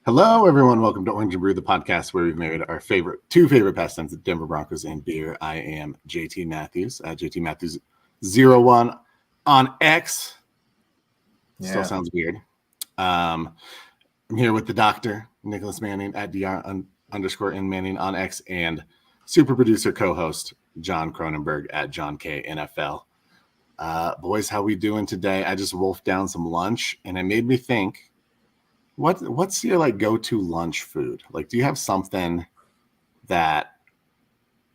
Hello, everyone. Welcome to Orange and Brew, the podcast where we've made our two favorite pastimes, the Denver Broncos and beer. I am JT Matthews, JT Matthews 01 on X. Still sounds weird. I'm here with the doctor, Nicholas Manning at DR_N Manning on X, and super producer co-host John Cronenberg at John K NFL. Boys, how we doing today? I just wolfed down some lunch, and it made me think. What's your go-to lunch food? Do you have something that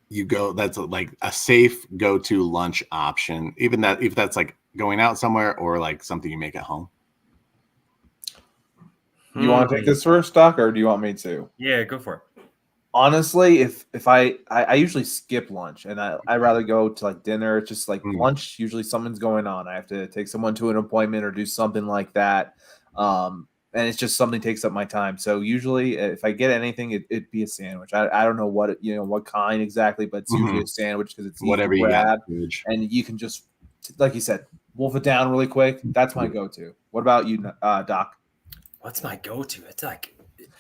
you go that's a safe go-to lunch option, even that if that's going out somewhere or something you make at home? You want to take this first, Doc, or do you want me to? Yeah, go for it. Honestly, if I usually skip lunch and I'd rather go to dinner. It's just lunch. Usually something's going on. I have to take someone to an appointment or do something like that. And it's just something takes up my time. So usually if I get anything, it'd be a sandwich. I don't know what kind exactly, but it's usually a sandwich because it's whatever you got. And you can just, like you said, wolf it down really quick. That's my go-to. What about you, Doc? What's my go-to? It's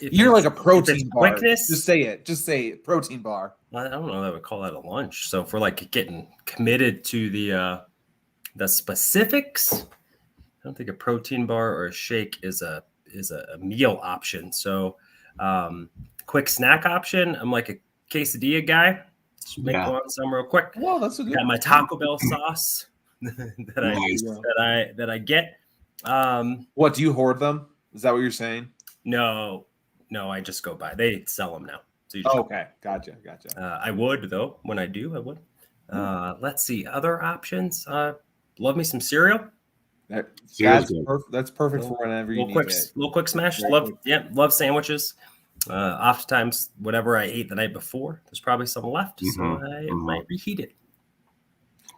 you're like a protein bar. Quickness, just say it. Just say it. Protein bar. I don't know that I would call that a lunch. So if we're getting committed to the specifics, I don't think a protein bar or a shake is a meal option. So quick snack option. I'm like a quesadilla guy. Just make one some real quick. Well, that's a good. Got my Taco Bell sauce that I get. What do you hoard them? Is that what you're saying? No, I just go by. They sell them now. So okay, gotcha. I would though. When I do, I would. Let's see other options. Love me some cereal. That's perfect for whenever you need it. Little quick smash. Love sandwiches. Oftentimes, whatever I ate the night before, there's probably some left, so I might reheat it.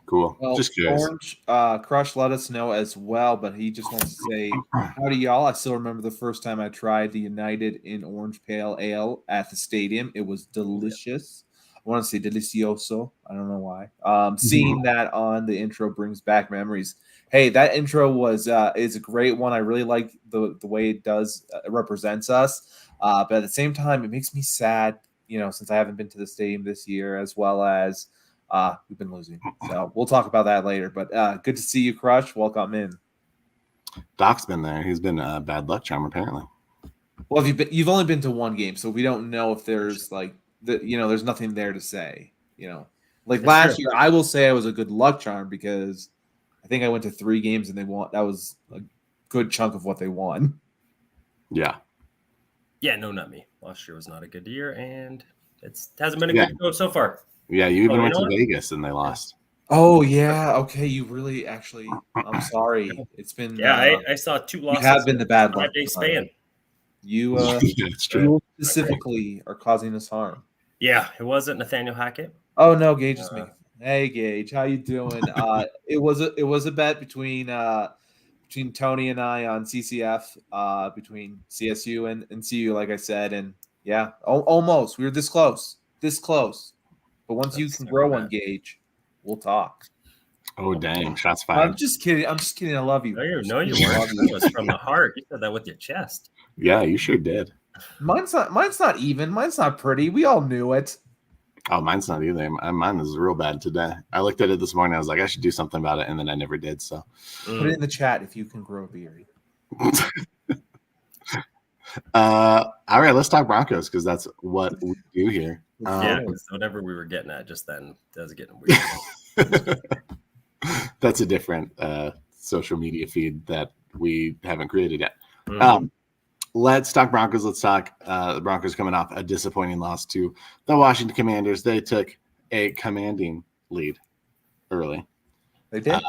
Cool. Well, just curious. Orange Crush let us know as well, but he just wants to say, howdy, y'all. I still remember the first time I tried the United in Orange Pale Ale at the stadium. It was delicious. I want to say delicioso. I don't know why. Seeing that on the intro brings back memories. Hey, that intro is a great one. I really like the way it does represents us. But at the same time, it makes me sad, since I haven't been to the stadium this year, as well as we've been losing. So we'll talk about that later. But good to see you, Crush. Welcome in. Doc's been there. He's been a bad luck charm, apparently. Well, you've only been to one game, so we don't know if there's there's nothing there to say. Last year, I will say I was a good luck charm because I think I went to 3 games and they won. That was a good chunk of what they won. Yeah. Yeah, no, not me. Last year was not a good year, and it hasn't been a good go so far. Yeah, you even went to Vegas and they lost. Oh, yeah. Okay, you really actually – I'm sorry. It's been – Yeah, I saw 2 losses. You have been the bad luck. 5-day span. You specifically are causing us harm. Yeah, it wasn't Nathaniel Hackett. Oh, no, Gage is me. Hey, Gage, how you doing? It was a bet between Tony and I on CCF, between CSU and CU, like I said, and yeah, almost we were this close. But once you can grow one, Gage, we'll talk. Oh dang! Shots fired. I'm just kidding. I love you. No, you weren't. It was from the heart. You said that with your chest. Yeah, you sure did. Mine's not even. Mine's not pretty. We all knew it. Oh, mine's not either. Mine is real bad today. I looked at it this morning. I was like, I should do something about it, and then I never did. So, put it in the chat if you can grow a beard. All right, let's talk Broncos because that's what we do here. Whatever we were getting at just then does getting weird. That's a different social media feed that we haven't created yet. Let's talk Broncos. Let's talk the Broncos coming off a disappointing loss to the Washington Commanders. They took a commanding lead early. They did.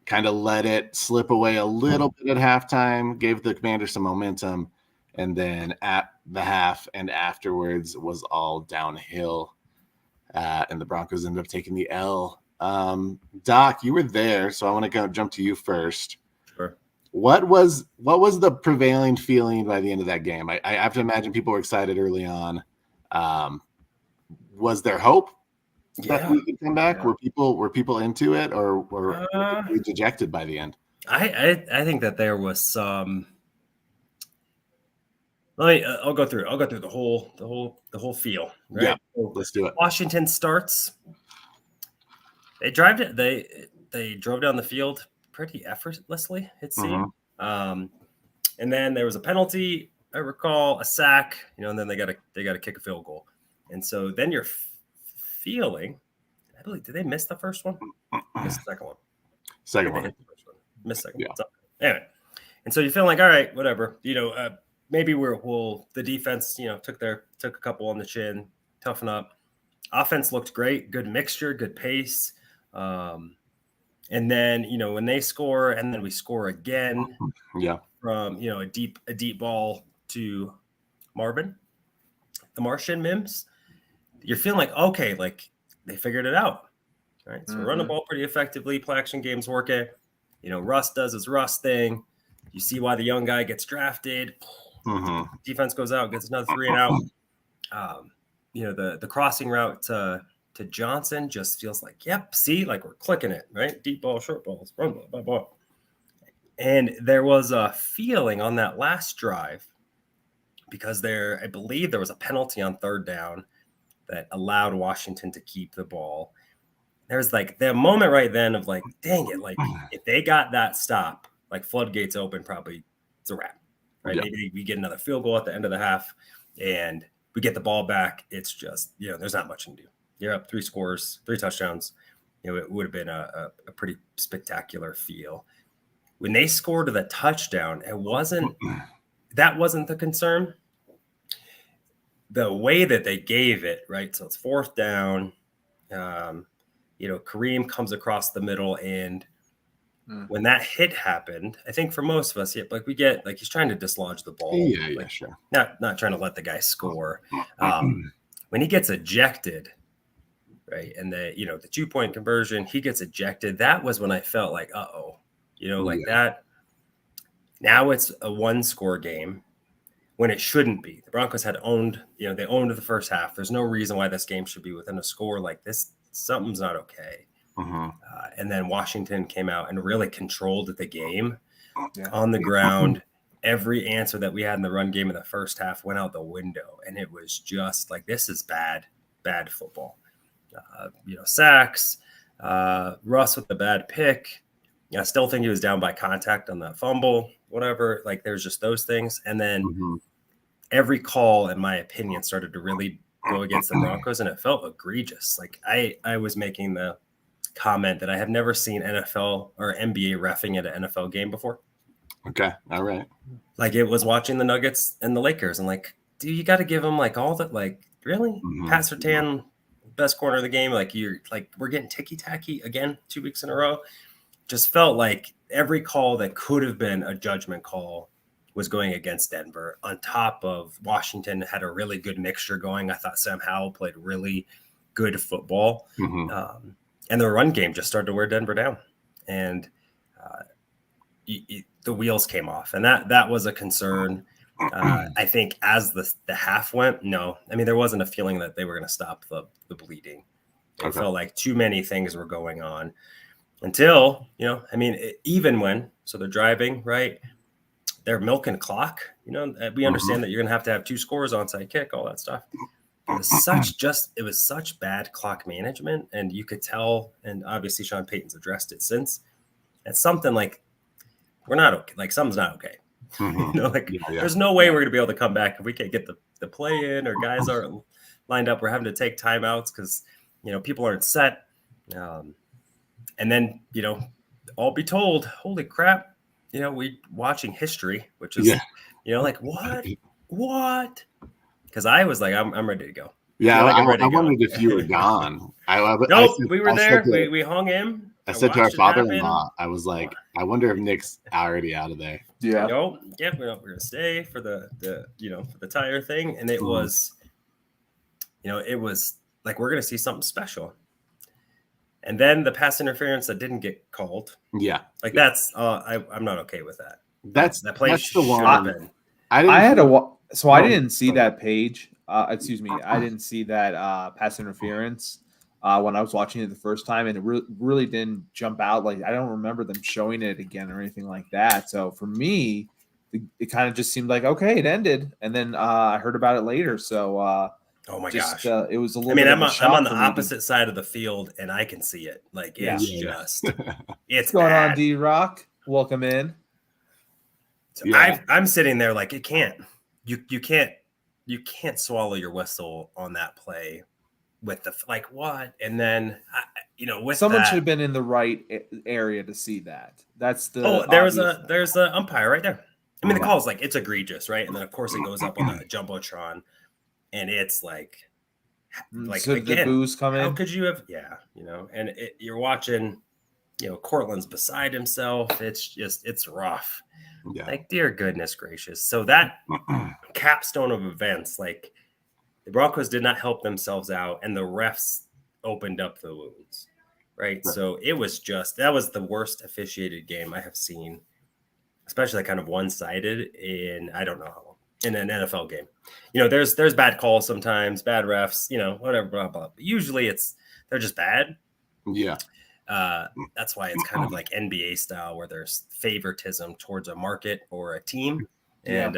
Kind of let it slip away a little bit at halftime, gave the Commanders some momentum, and then at the half and afterwards was all downhill, and the Broncos ended up taking the L. Doc, you were there, so I want to jump to you first. Sure. What was the prevailing feeling by the end of that game? I have to imagine people were excited early on. Was there hope that we could come back? Yeah. Were people into it, or were we dejected by the end? I think that there was some I'll go through the whole feel. Right? Yeah, So let's do it. Washington starts. They drove down the field pretty effortlessly, it seemed. And then there was a penalty, I recall, a sack, and then they got to kick a field goal. And so then you're feeling, I believe, did they miss the first one? Missed the second one. Second one. Missed second Yeah. one. So, anyway, and so you feel like, all right, whatever. Maybe the defense, took a couple on the chin, toughen up. Offense looked great, good mixture, good pace. And then, when they score and then we score again, from, a deep ball to Marvin, the Martian Mims, you're feeling like, okay, like they figured it out. Right. So run the ball pretty effectively. Play action game's working. Russ does his Russ thing. You see why the young guy gets drafted. Defense goes out, gets another 3 and out. The crossing route to Johnson just feels like, yep, see, like we're clicking it, right? Deep ball, short balls, run ball, blah, blah. And there was a feeling on that last drive because I believe there was a penalty on third down that allowed Washington to keep the ball. There's like the moment right then of like, dang it, like if they got that stop, like floodgates open, probably it's a wrap, right? Yeah. Maybe we get another field goal at the end of the half and we get the ball back. It's just, there's not much to do. You're up 3 scores, 3 touchdowns. It would have been a pretty spectacular feel. When they scored the touchdown, that wasn't the concern. The way that they gave it, right? So it's 4th down. Kareem comes across the middle, and when that hit happened, I think for most of us, we get like he's trying to dislodge the ball. Yeah, sure. Not trying to let the guy score. When he gets ejected, right, and the 2-point conversion, he gets ejected. That was when I felt like, that. Now it's a 1-score game when it shouldn't be. The Broncos had owned, they owned the first half. There's no reason why this game should be within a score like this. Something's not okay. And then Washington came out and really controlled the game on the ground. Every answer that we had in the run game in the first half went out the window. And it was just like, this is bad football. Sacks, Russ with the bad pick. I still think he was down by contact on that fumble, whatever. Like there's just those things. And then every call, in my opinion, started to really go against the Broncos, and it felt egregious. Like I was making the comment that I have never seen NFL or NBA reffing at an NFL game before. Okay. All right. Like it was watching the Nuggets and the Lakers, and like, dude, you got to give them like all that. Like really, Pat Surtain, best corner of the game. Like you're like, we're getting ticky tacky again 2 weeks in a row. Just felt like every call that could have been a judgment call was going against Denver. On top of Washington had a really good mixture going. I thought Sam Howell played really good football. And the run game just started to wear Denver down. And the wheels came off. And that was a concern. I think as the half went, no. I mean, there wasn't a feeling that they were going to stop the bleeding. It felt like too many things were going on. Until, even when, so they're driving, right? They're milking clock. We understand that you're going to have 2 scores, onside kick, all that stuff. It was such bad clock management. And you could tell, and obviously Sean Payton's addressed it since, it's something like, we're not okay. Like something's not okay. There's no way we're going to be able to come back if we can't get the play in or guys aren't lined up. We're having to take timeouts because, people aren't set. And then, all be told, holy crap, we watching history, which is, like what? Because I was like, I'm ready to go. Yeah, I wondered if you were gone. We were there. We hung him. I said to our father-in-law, I was like, I wonder if Nick's already out of there. Yeah. We're gonna stay for the for the tire thing, and it was, it was like we're gonna see something special. And then the pass interference that didn't get called. Yeah. That's I'm not okay with that. That play. That's the one. I didn't see that page. I didn't see that pass interference when I was watching it the first time, and it really didn't jump out. Like I don't remember them showing it again or anything like that. So for me, it kind of just seemed like, okay, it ended. And then I heard about it later. So oh my just, gosh. it was a little I mean, bit I'm of a shock on the for me. opposite side of the field, and I can see it. Like, Yeah. it's just, it's What's going bad. on, D-Rock? Welcome in. So Yeah. I'm sitting there like, you can't swallow your whistle on that play with the, like, what? And then, with Someone that, should have been in the right area to see that. That's the there's obvious a umpire right there. I mean, the Yeah. call's like, it's egregious, right? And then of course it goes up on the jumbotron, and it's like so did the again, booze come how in? could you have? Yeah, and you're watching, Cortland's beside himself. It's rough. Yeah. Like, dear goodness gracious. So that capstone of events, like, the Broncos did not help themselves out, and the refs opened up the wounds, right? So it was that was the worst officiated game I have seen, especially kind of one-sided in, I don't know how long, in an NFL game. There's bad calls sometimes, bad refs, whatever, blah, blah. But usually they're just bad. Yeah. That's why it's kind of like NBA style, where there's favoritism towards a market or a team. And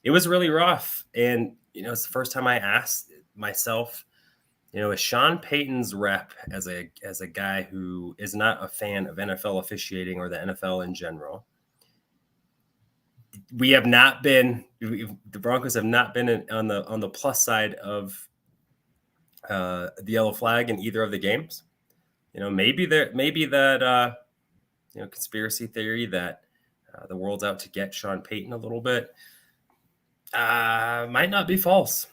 it was really rough. And, it's the first time I asked myself, is Sean Payton's rep as a guy who is not a fan of NFL officiating or the NFL in general. The Broncos have not been on the plus side of the yellow flag in either of the games. Maybe that conspiracy theory that the world's out to get Sean Payton a little bit might not be false.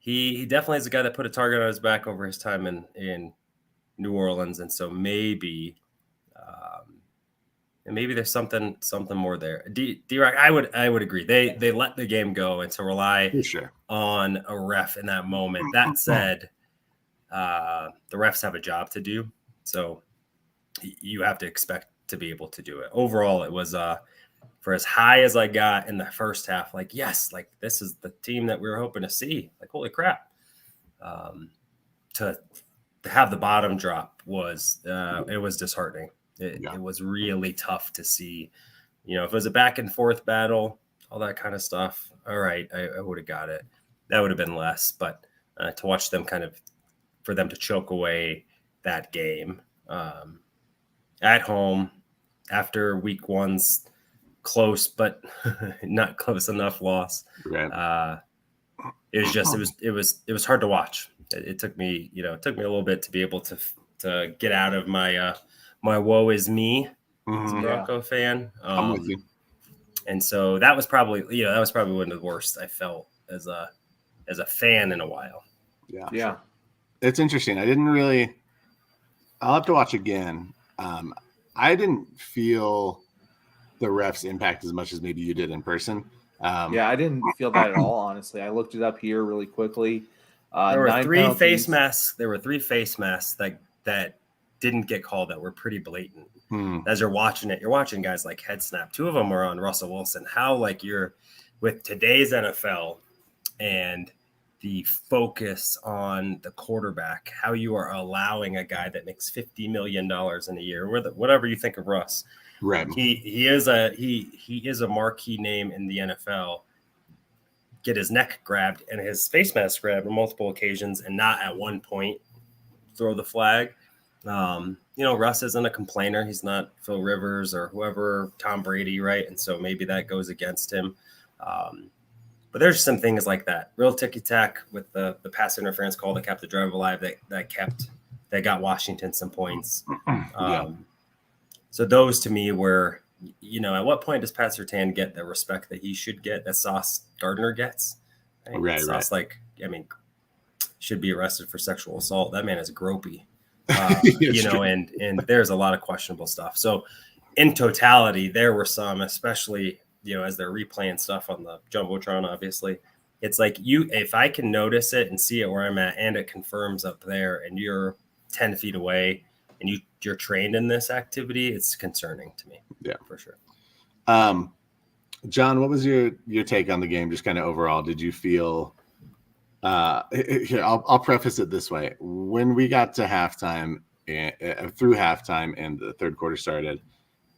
He definitely is a guy that put a target on his back over his time in New Orleans, and so maybe there's something more there. D-Rock, I would agree. They let the game go, and to rely on a ref in that moment. That said, the refs have a job to do, so you have to expect to be able to do it. Overall, it was for as high as I got in the first half, like, yes, like, this is the team that we were hoping to see. Like, holy crap. To have the bottom drop was it was disheartening. It was really tough to see. If it was a back and forth battle, all that kind of stuff, all right, I would have got it. That would have been less. But to watch them for them to choke away that game at home after week one's close but not close enough loss. Right. It was hard to watch. It took me a little bit to be able to get out of my my woe is me as a Bronco fan. I'm with you. And so that was probably one of the worst I felt as a fan in a while. Yeah. Yeah. It's interesting. I'll have to watch again. I didn't feel the refs impact as much as maybe you did in person. I didn't feel that at all, honestly. I looked it up here really quickly. There were 3 face masks. There were 3 face masks that didn't get called that were pretty blatant. As you're watching it, you're watching guys like head snap. 2 of them were on Russell Wilson. How, like, you're with today's NFL and the focus on the quarterback, how you are allowing a guy that makes $50 million in a year, whatever you think of Russ. Right. He is a marquee name in the NFL. Get his neck grabbed and his face mask grabbed on multiple occasions, and not at one point throw the flag. Russ isn't a complainer. He's not Phil Rivers or whoever, Tom Brady, right? And so maybe that goes against him. But there's some things like that. Real ticky-tack with the pass interference call that kept the drive alive, that got Washington some points. So those to me were, at what point does Pat Surtain get the respect that he should get, that Sauce Gardner gets? Right, Sauce, should be arrested for sexual assault. That man is gropey, and there's a lot of questionable stuff. So in totality, there were some, especially, as they're replaying stuff on the Jumbotron, obviously, it's like if I can notice it and see it where I'm at, and it confirms up there, and you're 10 feet away, and you're trained in this activity, it's concerning to me. Yeah, for sure. John, what was your take on the game? Just kind of overall, did you feel? Here, I'll preface it this way: when we got to halftime, through halftime, and the third quarter started,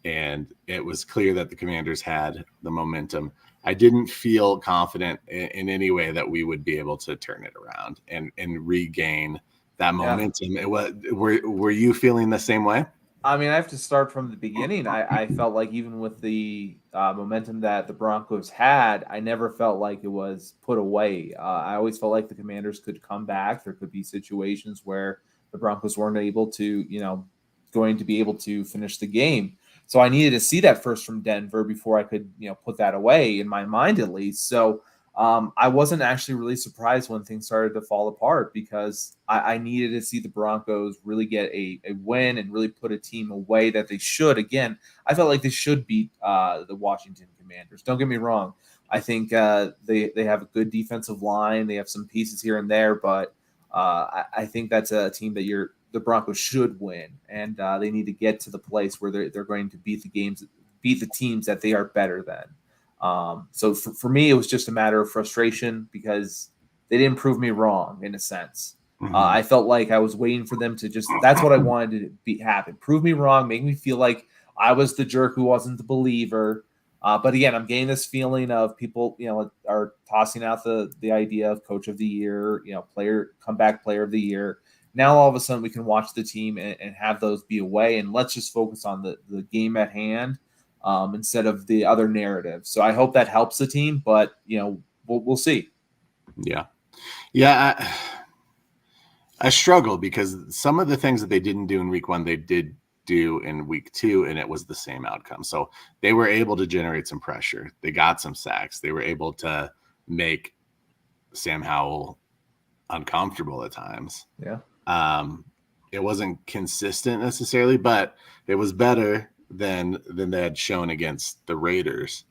and it was clear that the Commanders had the momentum. I didn't feel confident in any way that we would be able to turn it around and regain that momentum. It was, were you feeling the same way? I mean, I have to start from the beginning. I felt like even with the momentum that the Broncos had, I never felt like it was put away. I always felt like the Commanders could come back. There could be situations where the Broncos weren't able to, going to be able to finish the game. So I needed to see that first from Denver before I could, put that away in my mind at least. So I wasn't actually really surprised when things started to fall apart because I needed to see the Broncos really get a win and really put a team away that they should. Again, I felt like they should beat the Washington Commanders. Don't get me wrong. I think they have a good defensive line. They have some pieces here and there, but I think that's a team that the Broncos should win, and they need to get to the place where they're going to beat the teams that they are better than. So for me, it was just a matter of frustration because they didn't prove me wrong in a sense. Mm-hmm. I felt like I was waiting for them to that's what I wanted to happen. Prove me wrong, make me feel like I was the jerk who wasn't the believer. But again, I'm getting this feeling of people, are tossing out the idea of coach of the year, comeback player of the year. Now, all of a sudden we can watch the team and have those be away, and let's just focus on the game at hand. Instead of the other narrative. So I hope that helps the team, but we'll see. Yeah. I struggle because some of the things that they didn't do in week 1, they did do in week 2, and it was the same outcome. So they were able to generate some pressure. They got some sacks. They were able to make Sam Howell uncomfortable at times. Yeah. It wasn't consistent necessarily, but it was better than they had shown against the Raiders.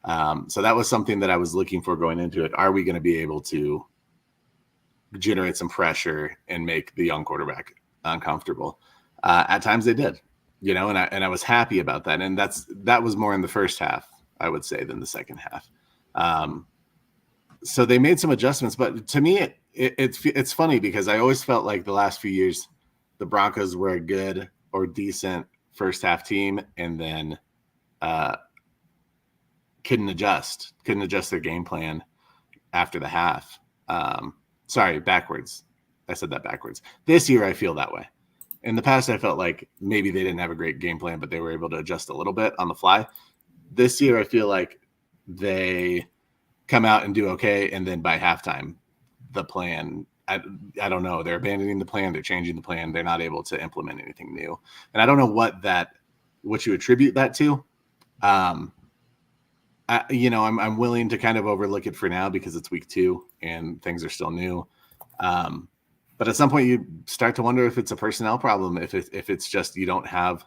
So that was something that I was looking for going into it. Are we going to be able to generate some pressure and make the young quarterback uncomfortable? At times they did, and I was happy about that. And that was more in the first half, I would say, than the second half. So they made some adjustments, but to me, it's funny because I always felt like the last few years, the Broncos were a good or decent first half team, and then couldn't adjust their game plan after the half. Sorry, backwards. I said that backwards. This year, I feel that way. In the past, I felt like maybe they didn't have a great game plan, but they were able to adjust a little bit on the fly. This year, I feel like they come out and do okay, and then by halftime, the plan, I don't know, they're abandoning the plan, they're changing the plan, they're not able to implement anything new. And I don't know what you attribute that to. I'm willing to kind of overlook it for now because it's week 2 and things are still new. But at some point you start to wonder if it's a personnel problem, if it's just you don't have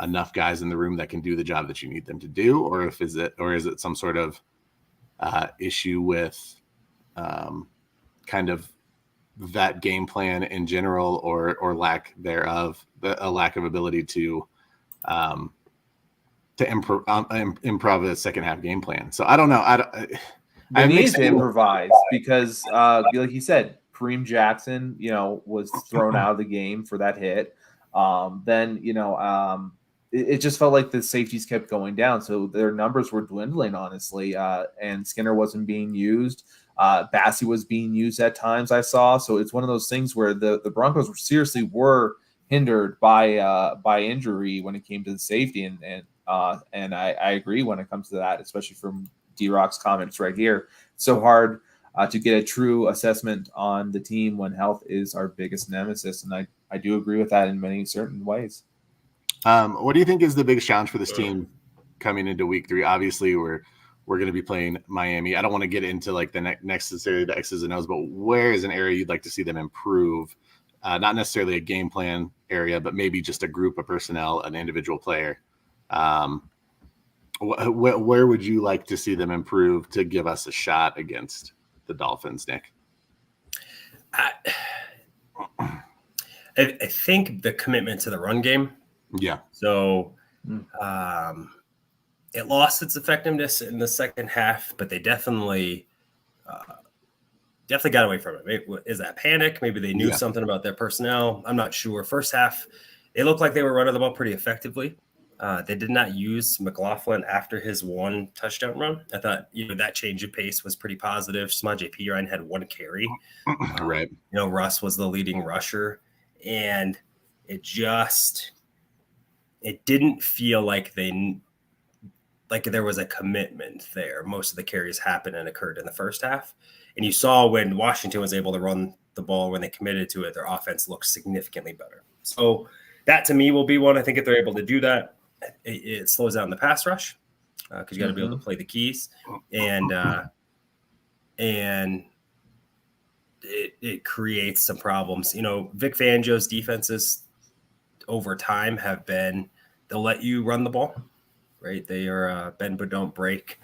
enough guys in the room that can do the job that you need them to do, or is it some sort of issue with kind of that game plan in general, or lack thereof, a lack of ability to improv a second half game plan. So I don't know. They need to improvise because, like you said, Kareem Jackson, was thrown out of the game for that hit. Then, it just felt like the safeties kept going down. So their numbers were dwindling, honestly. And Skinner wasn't being used. Bassey was being used at times, I saw. So it's one of those things where the Broncos were hindered by injury when it came to the safety. And I agree when it comes to that, especially from D-Rock's comments right here. It's so hard to get a true assessment on the team when health is our biggest nemesis. And I do agree with that in many certain ways. What do you think is the biggest challenge for this team coming into week 3? Obviously, we're going to be playing Miami. I don't want to get into like the necessarily the X's and O's, but where is an area you'd like to see them improve? Not necessarily a game plan area, but maybe just a group of personnel, an individual player. Where would you like to see them improve to give us a shot against the Dolphins, Nick? I think the commitment to the run game. Yeah. So it lost its effectiveness in the second half, but they definitely got away from it. Is that panic? Maybe they knew something about their personnel. I'm not sure. First half, it looked like they were running the ball pretty effectively. They did not use McLaughlin after his one touchdown run. I thought, that change of pace was pretty positive. Samaje Perine had one carry. Right. Russ was the leading rusher, and it didn't feel like there was a commitment there. Most of the carries happened and occurred in the first half. And you saw when Washington was able to run the ball, when they committed to it, their offense looked significantly better. So that to me will be one. I think if they're able to do that, it slows down the pass rush because you got to be able to play the keys, and it creates some problems. Vic Fangio's defenses over time have been, they'll let you run the ball, right? They are bend but don't break.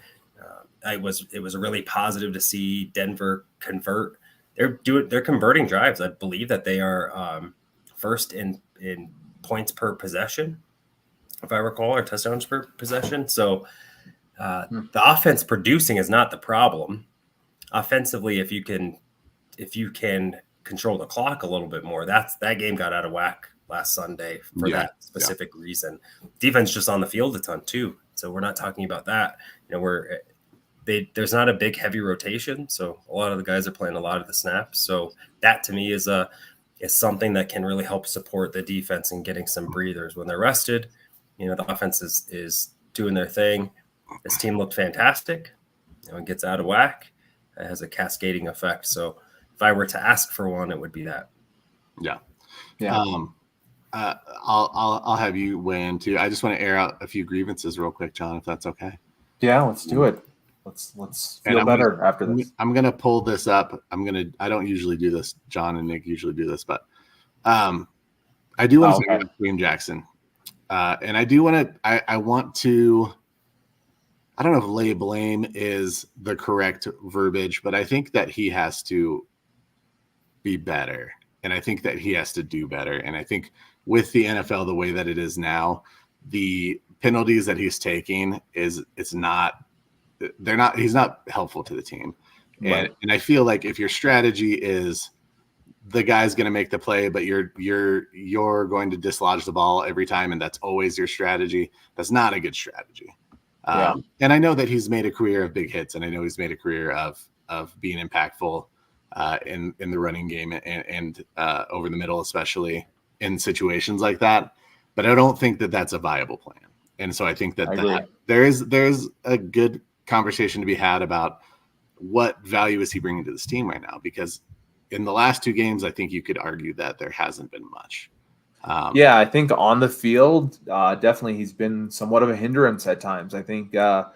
It was really positive to see Denver convert. They're converting drives. I believe that they are first in points per possession, if I recall, or touchdowns per possession. So the offense producing is not the problem. Offensively, if you can control the clock a little bit more, that game got out of whack last Sunday for that specific reason. Defense just on the field a ton too. So we're not talking about that. There's not a big heavy rotation, so a lot of the guys are playing a lot of the snaps. So that to me is something that can really help support the defense and getting some breathers when they're rested. The offense is doing their thing. This team looked fantastic. It gets out of whack. It has a cascading effect. So if I were to ask for one, it would be that. Yeah. Yeah. I'll have you weigh in too. I just want to air out a few grievances real quick, John, if that's okay. Yeah, let's do it. Let's feel better after this. I'm gonna pull this up. I don't usually do this. John and Nick usually do this, but I do want to say about Kareem Jackson. And I do want to, I want to, I don't know if lay blame is the correct verbiage, but I think that he has to be better. And I think that he has to do better. And I think with the NFL, the way that it is now, the penalties that he's taking he's not helpful to the team. Right. And I feel like if your strategy is the guy's going to make the play, but you're going to dislodge the ball every time, and that's always your strategy, that's not a good strategy. And I know that he's made a career of big hits, and I know he's made a career of being impactful in the running game and over the middle, especially in situations like that. But I don't think that that's a viable plan. And so I think that there's a good conversation to be had about what value is he bringing to this team right now, because in the last two games, I think you could argue that there hasn't been much. I think on the field, definitely he's been somewhat of a hindrance at times. I think the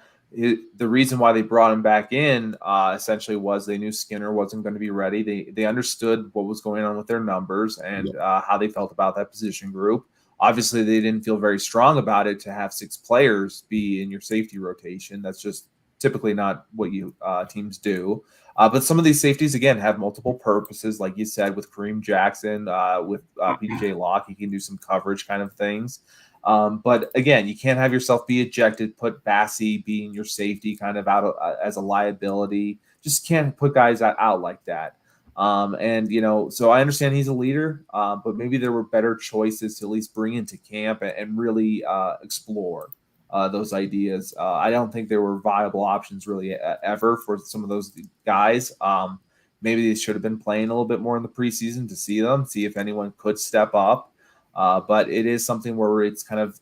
reason why they brought him back in essentially was they knew Skinner wasn't going to be ready. They understood what was going on with their numbers and how they felt about that position group. Obviously, they didn't feel very strong about it to have 6 players be in your safety rotation. That's just typically not what you teams do. But some of these safeties, again, have multiple purposes. Like you said, with Kareem Jackson, with PJ Locke, he can do some coverage kind of things. But again, you can't have yourself be ejected, put Bassey being your safety kind of out as a liability. Just can't put guys out like that. So I understand he's a leader, but maybe there were better choices to at least bring into camp and really explore those ideas. I don't think there were viable options really ever for some of those guys. Maybe they should have been playing a little bit more in the preseason to see if anyone could step up. But it is something where it's kind of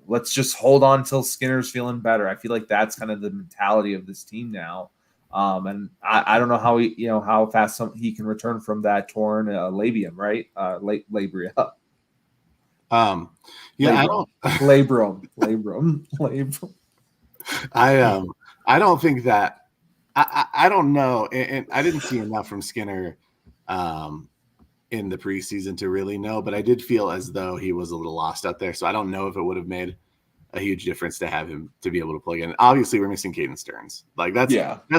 let's just hold on until Skinner's feeling better. I feel like that's kind of the mentality of this team now. And I don't know how how fast he can return from that torn labium, right? Labria. Labrum. I don't think that. I don't know, and I didn't see enough from Skinner in the preseason to really know, but I did feel as though he was a little lost out there. So I don't know if it would have made a huge difference to have him to be able to plug in. Obviously, we're missing Caden Stearns. Like that's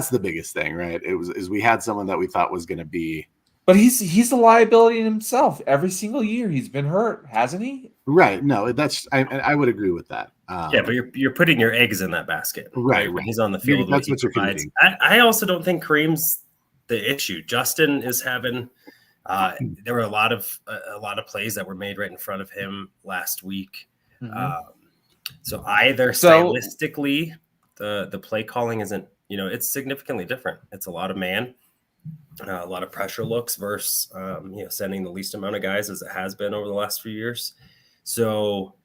the biggest thing, right? Is we had someone that we thought was going to be, but he's a liability in himself. Every single year he's been hurt, hasn't he? Right. No, I would agree with that. But you're putting your eggs in that basket, right? When he's on the field, that's what you're committing. I also don't think Kareem's the issue. Justin is having. There were a lot of plays that were made right in front of him last week. So either stylistically, the play calling isn't, it's significantly different. It's a lot of man, a lot of pressure looks versus, sending the least amount of guys as it has been over the last few years. So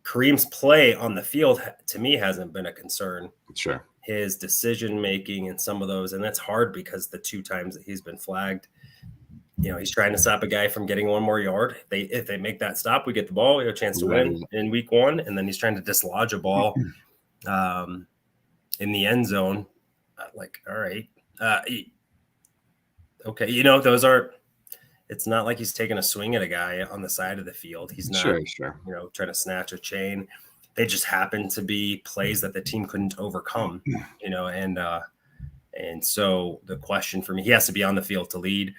Kareem's play on the field, to me, hasn't been a concern. Sure. His decision-making and some of those, and that's hard because the 2 times that he's been flagged, he's trying to stop a guy from getting 1 more yard. If they make that stop, we get the ball. We have a chance to win in week 1. And then he's trying to dislodge a ball in the end zone. All right. Okay. Those aren't – it's not like he's taking a swing at a guy on the side of the field. He's not, sure. Trying to snatch a chain. They just happen to be plays that the team couldn't overcome, and so the question for me, he has to be on the field to lead.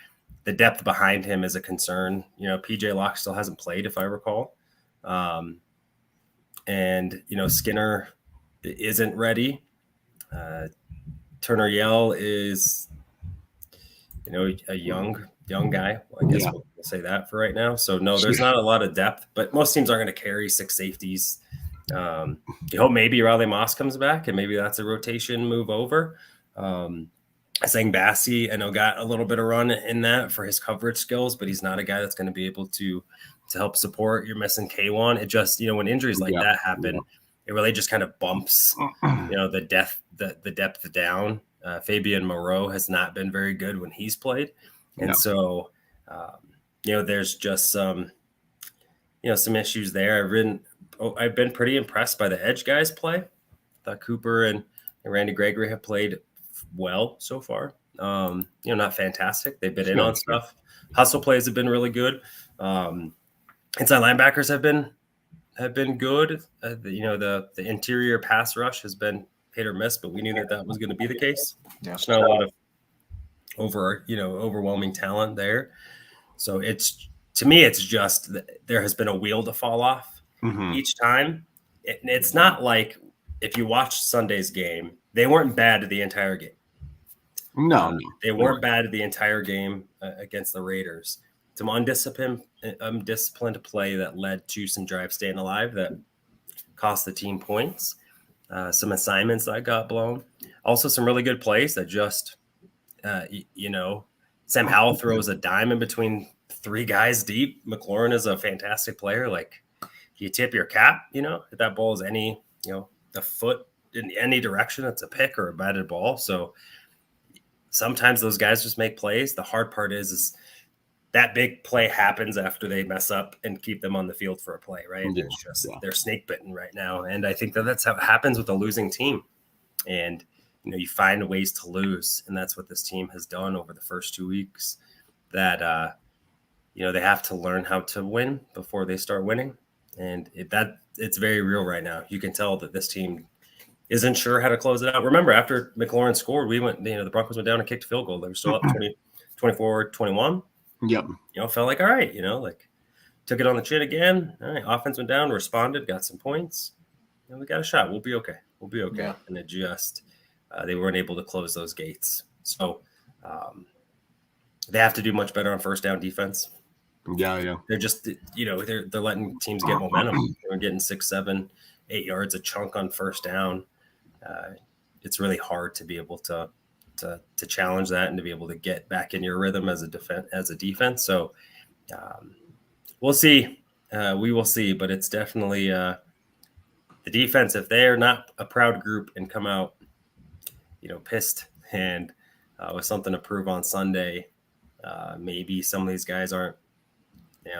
The depth behind him is a concern. PJ Locke still hasn't played, if I recall. And Skinner isn't ready. Turner Yell is, a young guy. Well, I guess we'll say that for right now. So no, there's not a lot of depth, but most teams aren't going to carry 6 safeties. You hope maybe Riley Moss comes back and maybe that's a rotation move over. Saying Bassey, I know, got a little bit of run in that for his coverage skills, but he's not a guy that's going to be able to help support. You're missing K1. It just, when injuries like that happen, it really just kind of bumps, the depth down. Fabian Moreau has not been very good when he's played. And so, there's just some issues there. I've been pretty impressed by the edge guys play. I thought Cooper and Randy Gregory have played well so far. Not fantastic. They've been in on stuff. Hustle plays have been really good. Inside linebackers have been good. The interior pass rush has been hit or miss, but we knew that was going to be the case. There's not a lot of overwhelming talent there. So to me, it's just there has been a wheel to fall off each time. It's not like if you watch Sunday's game, they weren't bad the entire game. No, they weren't bad the entire game against the Raiders. Some undisciplined play that led to some drives staying alive that cost the team points. Some assignments that got blown. Also, some really good plays that just, Sam Howell throws a dime in between 3 guys deep. McLaurin is a fantastic player. You tip your cap, if that ball is any, a foot in any direction, it's a pick or a batted ball. So sometimes those guys just make plays. The hard part is that big play happens after they mess up and keep them on the field for a play, right? It's just they're snake bitten right now. And I think that's how it happens with a losing team. And, you find ways to lose. And that's what this team has done over the first 2 weeks, that, they have to learn how to win before they start winning. And it's very real right now. You can tell that this team isn't sure how to close it out. Remember, after McLaurin scored, the Broncos went down and kicked a field goal. They were still up 24-21. Yep. Felt like, all right, took it on the chin again. All right, offense went down, responded, got some points. We got a shot. We'll be okay. Yeah. And it just, they weren't able to close those gates. So they have to do much better on first down defense. Yeah. They're just, they're letting teams get momentum. They're getting 6, 7, 8 yards a chunk on first down. It's really hard to be able to challenge that and to be able to get back in your rhythm as a defense. So we'll see. We will see, but it's definitely the defense. If they're not a proud group and come out, pissed and with something to prove on Sunday, maybe some of these guys aren't.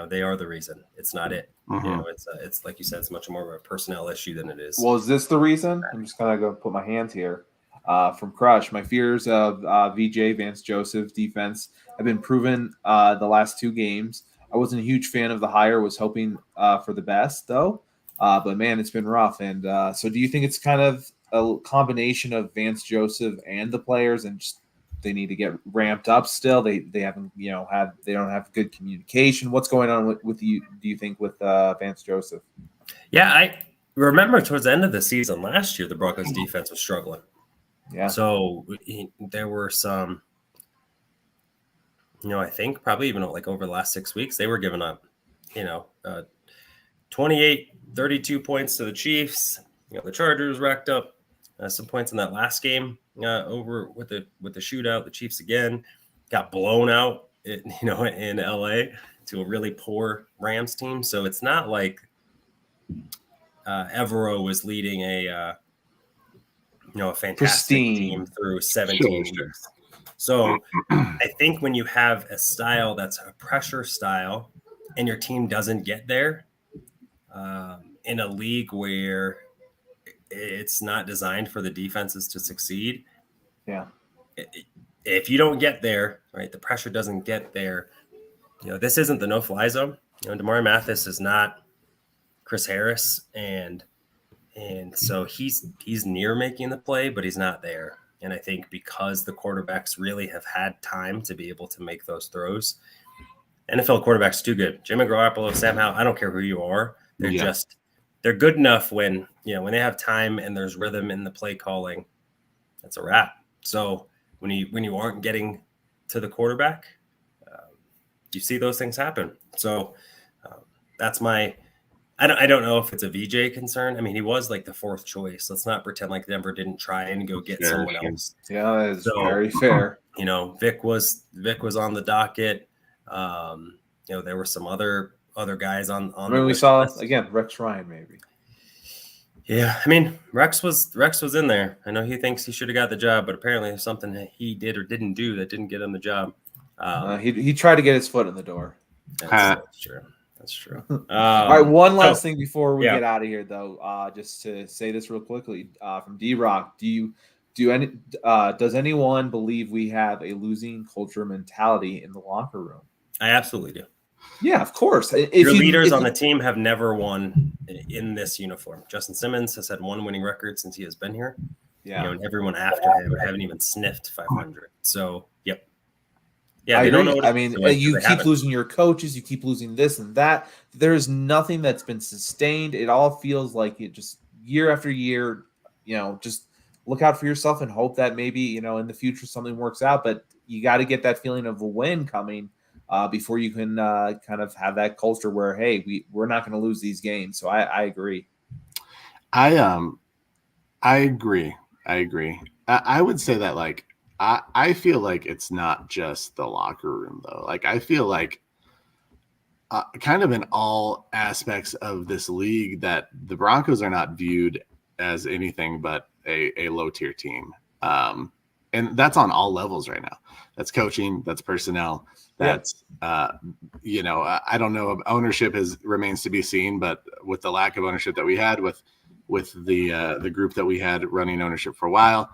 They are the reason. It's not it. It's like you said, it's much more of a personnel issue than it is. Well, is this the reason? I'm just gonna go put my hand here. From Crush, my fears of VJ Vance Joseph defense have been proven the last 2 games. I wasn't a huge fan of the hire. Was hoping for the best though, but man, it's been rough. And so, do you think it's kind of a combination of Vance Joseph and the players, and just they need to get ramped up still? They haven't, they don't have good communication. What's going on with you, do you think, with Vance Joseph? Yeah, I remember towards the end of the season last year, the Broncos defense was struggling. Yeah. So there were some, I think probably even over the last 6 weeks, they were giving up, 28 32 points to the Chiefs. The Chargers racked up some points in that last game over with the shootout. The Chiefs again got blown out, in LA to a really poor Rams team. So it's not like Evero was leading a fantastic Pristine team through 17 years. So I think when you have a style that's a pressure style and your team doesn't get there in a league where it's not designed for the defenses to succeed. Yeah. If you don't get there, right, the pressure doesn't get there. This isn't the no-fly zone. Damari Mathis is not Chris Harris, and so he's near making the play, but he's not there. And I think because the quarterbacks really have had time to be able to make those throws, NFL quarterbacks too good. Jimmy Garoppolo, Sam Howell, I don't care who you are. They're good enough when they have time and there's rhythm in the play calling. That's a wrap. So when you aren't getting to the quarterback, you see those things happen. So that's my. I don't know if it's a VJ concern. I mean, he was like the fourth choice. Let's not pretend like Denver didn't try and go get someone else. Yeah, that's very fair. Vic was on the docket. There were some other guys on. We saw again Rex Ryan maybe. Yeah, I mean Rex was in there. I know he thinks he should have got the job, but apparently there's something that he did or didn't do that didn't get him the job. He tried to get his foot in the door. That's true. That's true. All right, one last thing before we get out of here, though, just to say this real quickly from D-Rock. Does anyone believe we have a losing culture mentality in the locker room? I absolutely do. Yeah, of course. Your leaders on the team have never won in this uniform. Justin Simmons has had one winning record since he has been here. Yeah, and everyone after him haven't even sniffed 500. So, yep. Yeah, I they agree. don't know. I mean, you keep losing your coaches, you keep losing this and that. There's nothing that's been sustained. It all feels like it just year after year. Just look out for yourself and hope that maybe in the future something works out. But you got to get that feeling of a win coming before you can kind of have that culture where we're not going to lose these games. So I agree. I agree. I would say that I feel like it's not just the locker room, though. I feel like kind of in all aspects of this league that the Broncos are not viewed as anything but a low-tier team. And that's on all levels right now. That's coaching, that's personnel, that's, I don't know, ownership remains to be seen, but with the lack of ownership that we had with the group that we had running ownership for a while,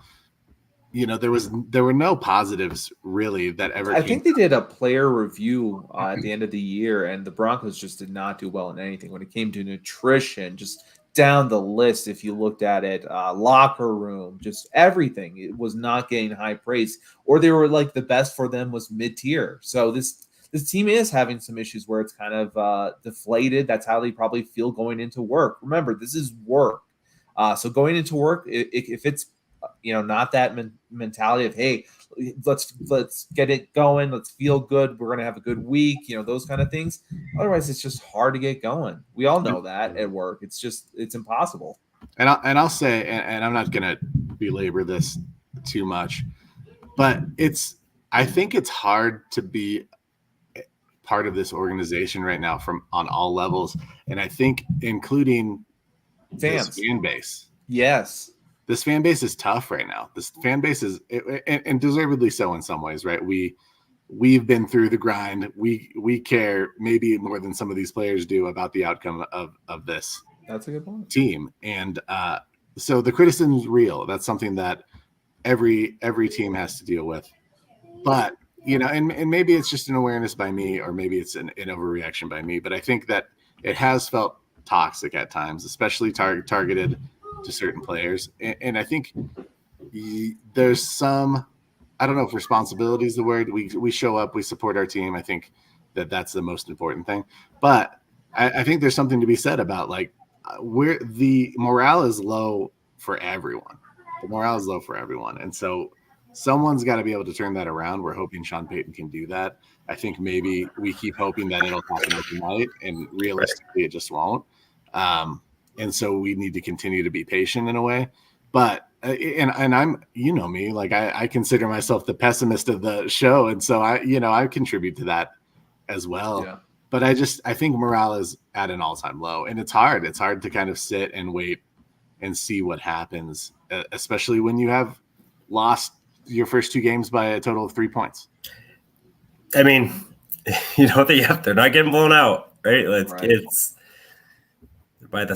there were no positives really that ever. I think they did a player review at the end of the year, and the Broncos just did not do well in anything when it came to nutrition. Just down the list, if you looked at it, locker room, just everything, it was not getting high praise, or they were like the best for them was mid-tier. So this team is having some issues where it's kind of deflated. That's how they probably feel going into work. Remember, this is work. So going into work, if it's not that mentality of, hey, let's get it going, let's feel good, we're gonna have a good week, those kind of things. Otherwise, it's just hard to get going. We all know that at work. It's impossible. And I'll say, and I'm not gonna belabor this too much, but I think it's hard to be part of this organization right now on all levels, and I think including fans, this fan base. Yes. This fan base is tough right now. This fan base is, and deservedly so in some ways, right? We've been through the grind. We care maybe more than some of these players do about the outcome of this. That's a good point. Team, and so the criticism is real. That's something that every team has to deal with. But and maybe it's just an awareness by me, or maybe it's an overreaction by me. But I think that it has felt toxic at times, especially targeted to certain players. And I think there's some, I don't know if responsibility is the word. We show up, we support our team. I think that's the most important thing. But I think there's something to be said about where the morale is low for everyone. The morale is low for everyone. And so someone's got to be able to turn that around. We're hoping Sean Payton can do that. I think maybe we keep hoping that it'll happen overnight, and realistically it just won't. And so we need to continue to be patient in a way. But and I'm, you know me, like I consider myself the pessimist of the show, and so I contribute to that as well. Yeah. But I think morale is at an all-time low, and it's hard. It's hard to kind of sit and wait and see what happens, especially when you have lost your first 2 games by a total of 3 points. I mean, they're not getting blown out, right? It's by the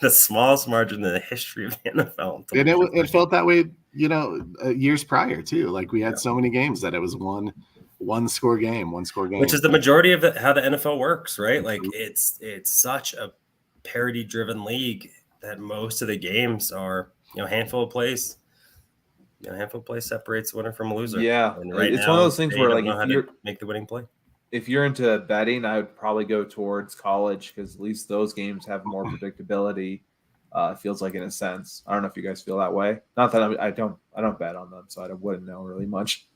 smallest margin in the history of the NFL. And it felt that way, years prior too. Like we had so many games that it was one score game, which is the majority of how the NFL works, right? Like it's such a parity-driven league that most of the games are, handful of plays. A handful of plays separates winner from a loser. Yeah, and it's one of those things where like if you make the winning play. If you're into betting, I would probably go towards college because at least those games have more predictability. It feels like in a sense. I don't know if you guys feel that way. Not that I don't bet on them, so I wouldn't know really much.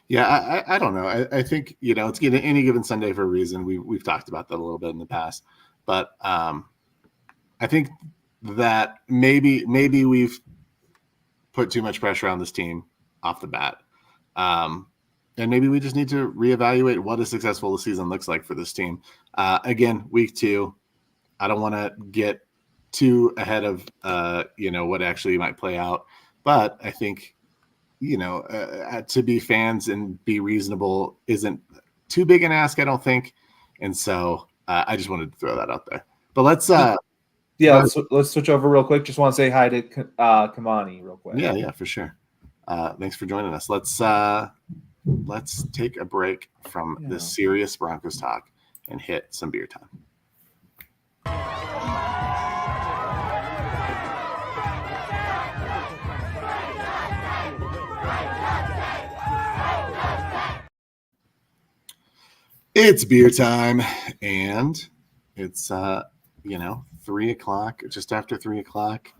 Yeah, I don't know. I think it's any given Sunday for a reason. We've talked about that a little bit in the past, but I think that maybe we've put too much pressure on this team off the bat. And maybe we just need to reevaluate what a successful season looks like for this team. Again, week 2, I don't want to get too ahead of, what actually might play out. But I think, to be fans and be reasonable isn't too big an ask, I don't think. And so I just wanted to throw that out there. But let's switch over real quick. Just want to say hi to Kamani real quick. Yeah, for sure. Thanks for joining us. Let's take a break from this serious Broncos talk and hit some beer time. It's beer time, and it's 3 o'clock, just after 3 o'clock.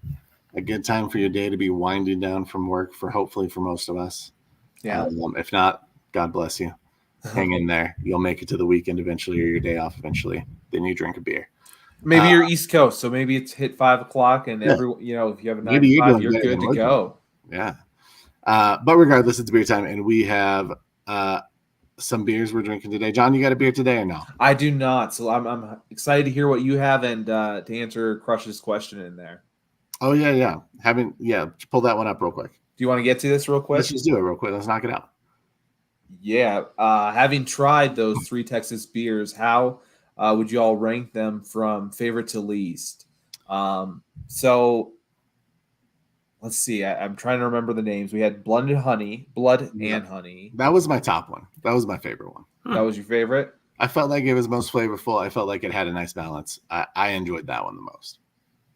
A good time for your day to be winding down from work hopefully for most of us. Yeah. If not, God bless you. Hang in there. You'll make it to the weekend eventually, or your day off eventually. Then you drink a beer. Maybe you're East Coast, so maybe it's hit 5 o'clock, and if you have a 9 to 5, you're good to go. Yeah. But regardless, it's beer time, and we have some beers we're drinking today. John, you got a beer today or no? I do not. So I'm excited to hear what you have and to answer Crush's question in there. Oh yeah. Pull that one up real quick. Do you want to get to this real quick? Let's just do it real quick. Let's knock it out. Yeah. Having tried those 3 Texas beers, how would you all rank them from favorite to least? So let's see. I'm trying to remember the names. We had Blood and Honey. That was my top one. That was my favorite one. That was your favorite? I felt like it was most flavorful. I felt like it had a nice balance. I enjoyed that one the most.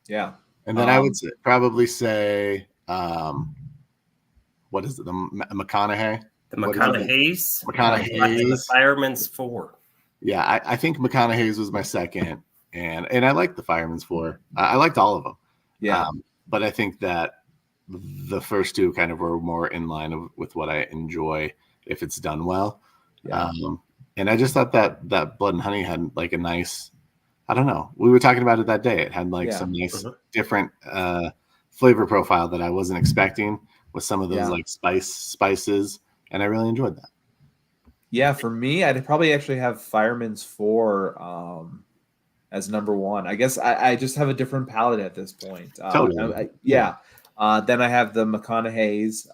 Yeah. And then I would probably say, what is it? The McConaughey? The McConaughey's? McConaughey's. The Fireman's 4. Yeah, I think McConaughey's was my second. And I liked the Fireman's 4. I liked all of them. Yeah. But I think that the first 2 kind of were more in line with what I enjoy if it's done well. Yeah. And I just thought that Blood and Honey had like a nice, I don't know. We were talking about it that day. It had like some nice different flavor profile that I wasn't expecting with some of those like spices. And I really enjoyed that. Yeah, for me, I'd probably actually have Fireman's 4 as number 1. I guess I just have a different palate at this point. Totally. Then I have the McConaughey's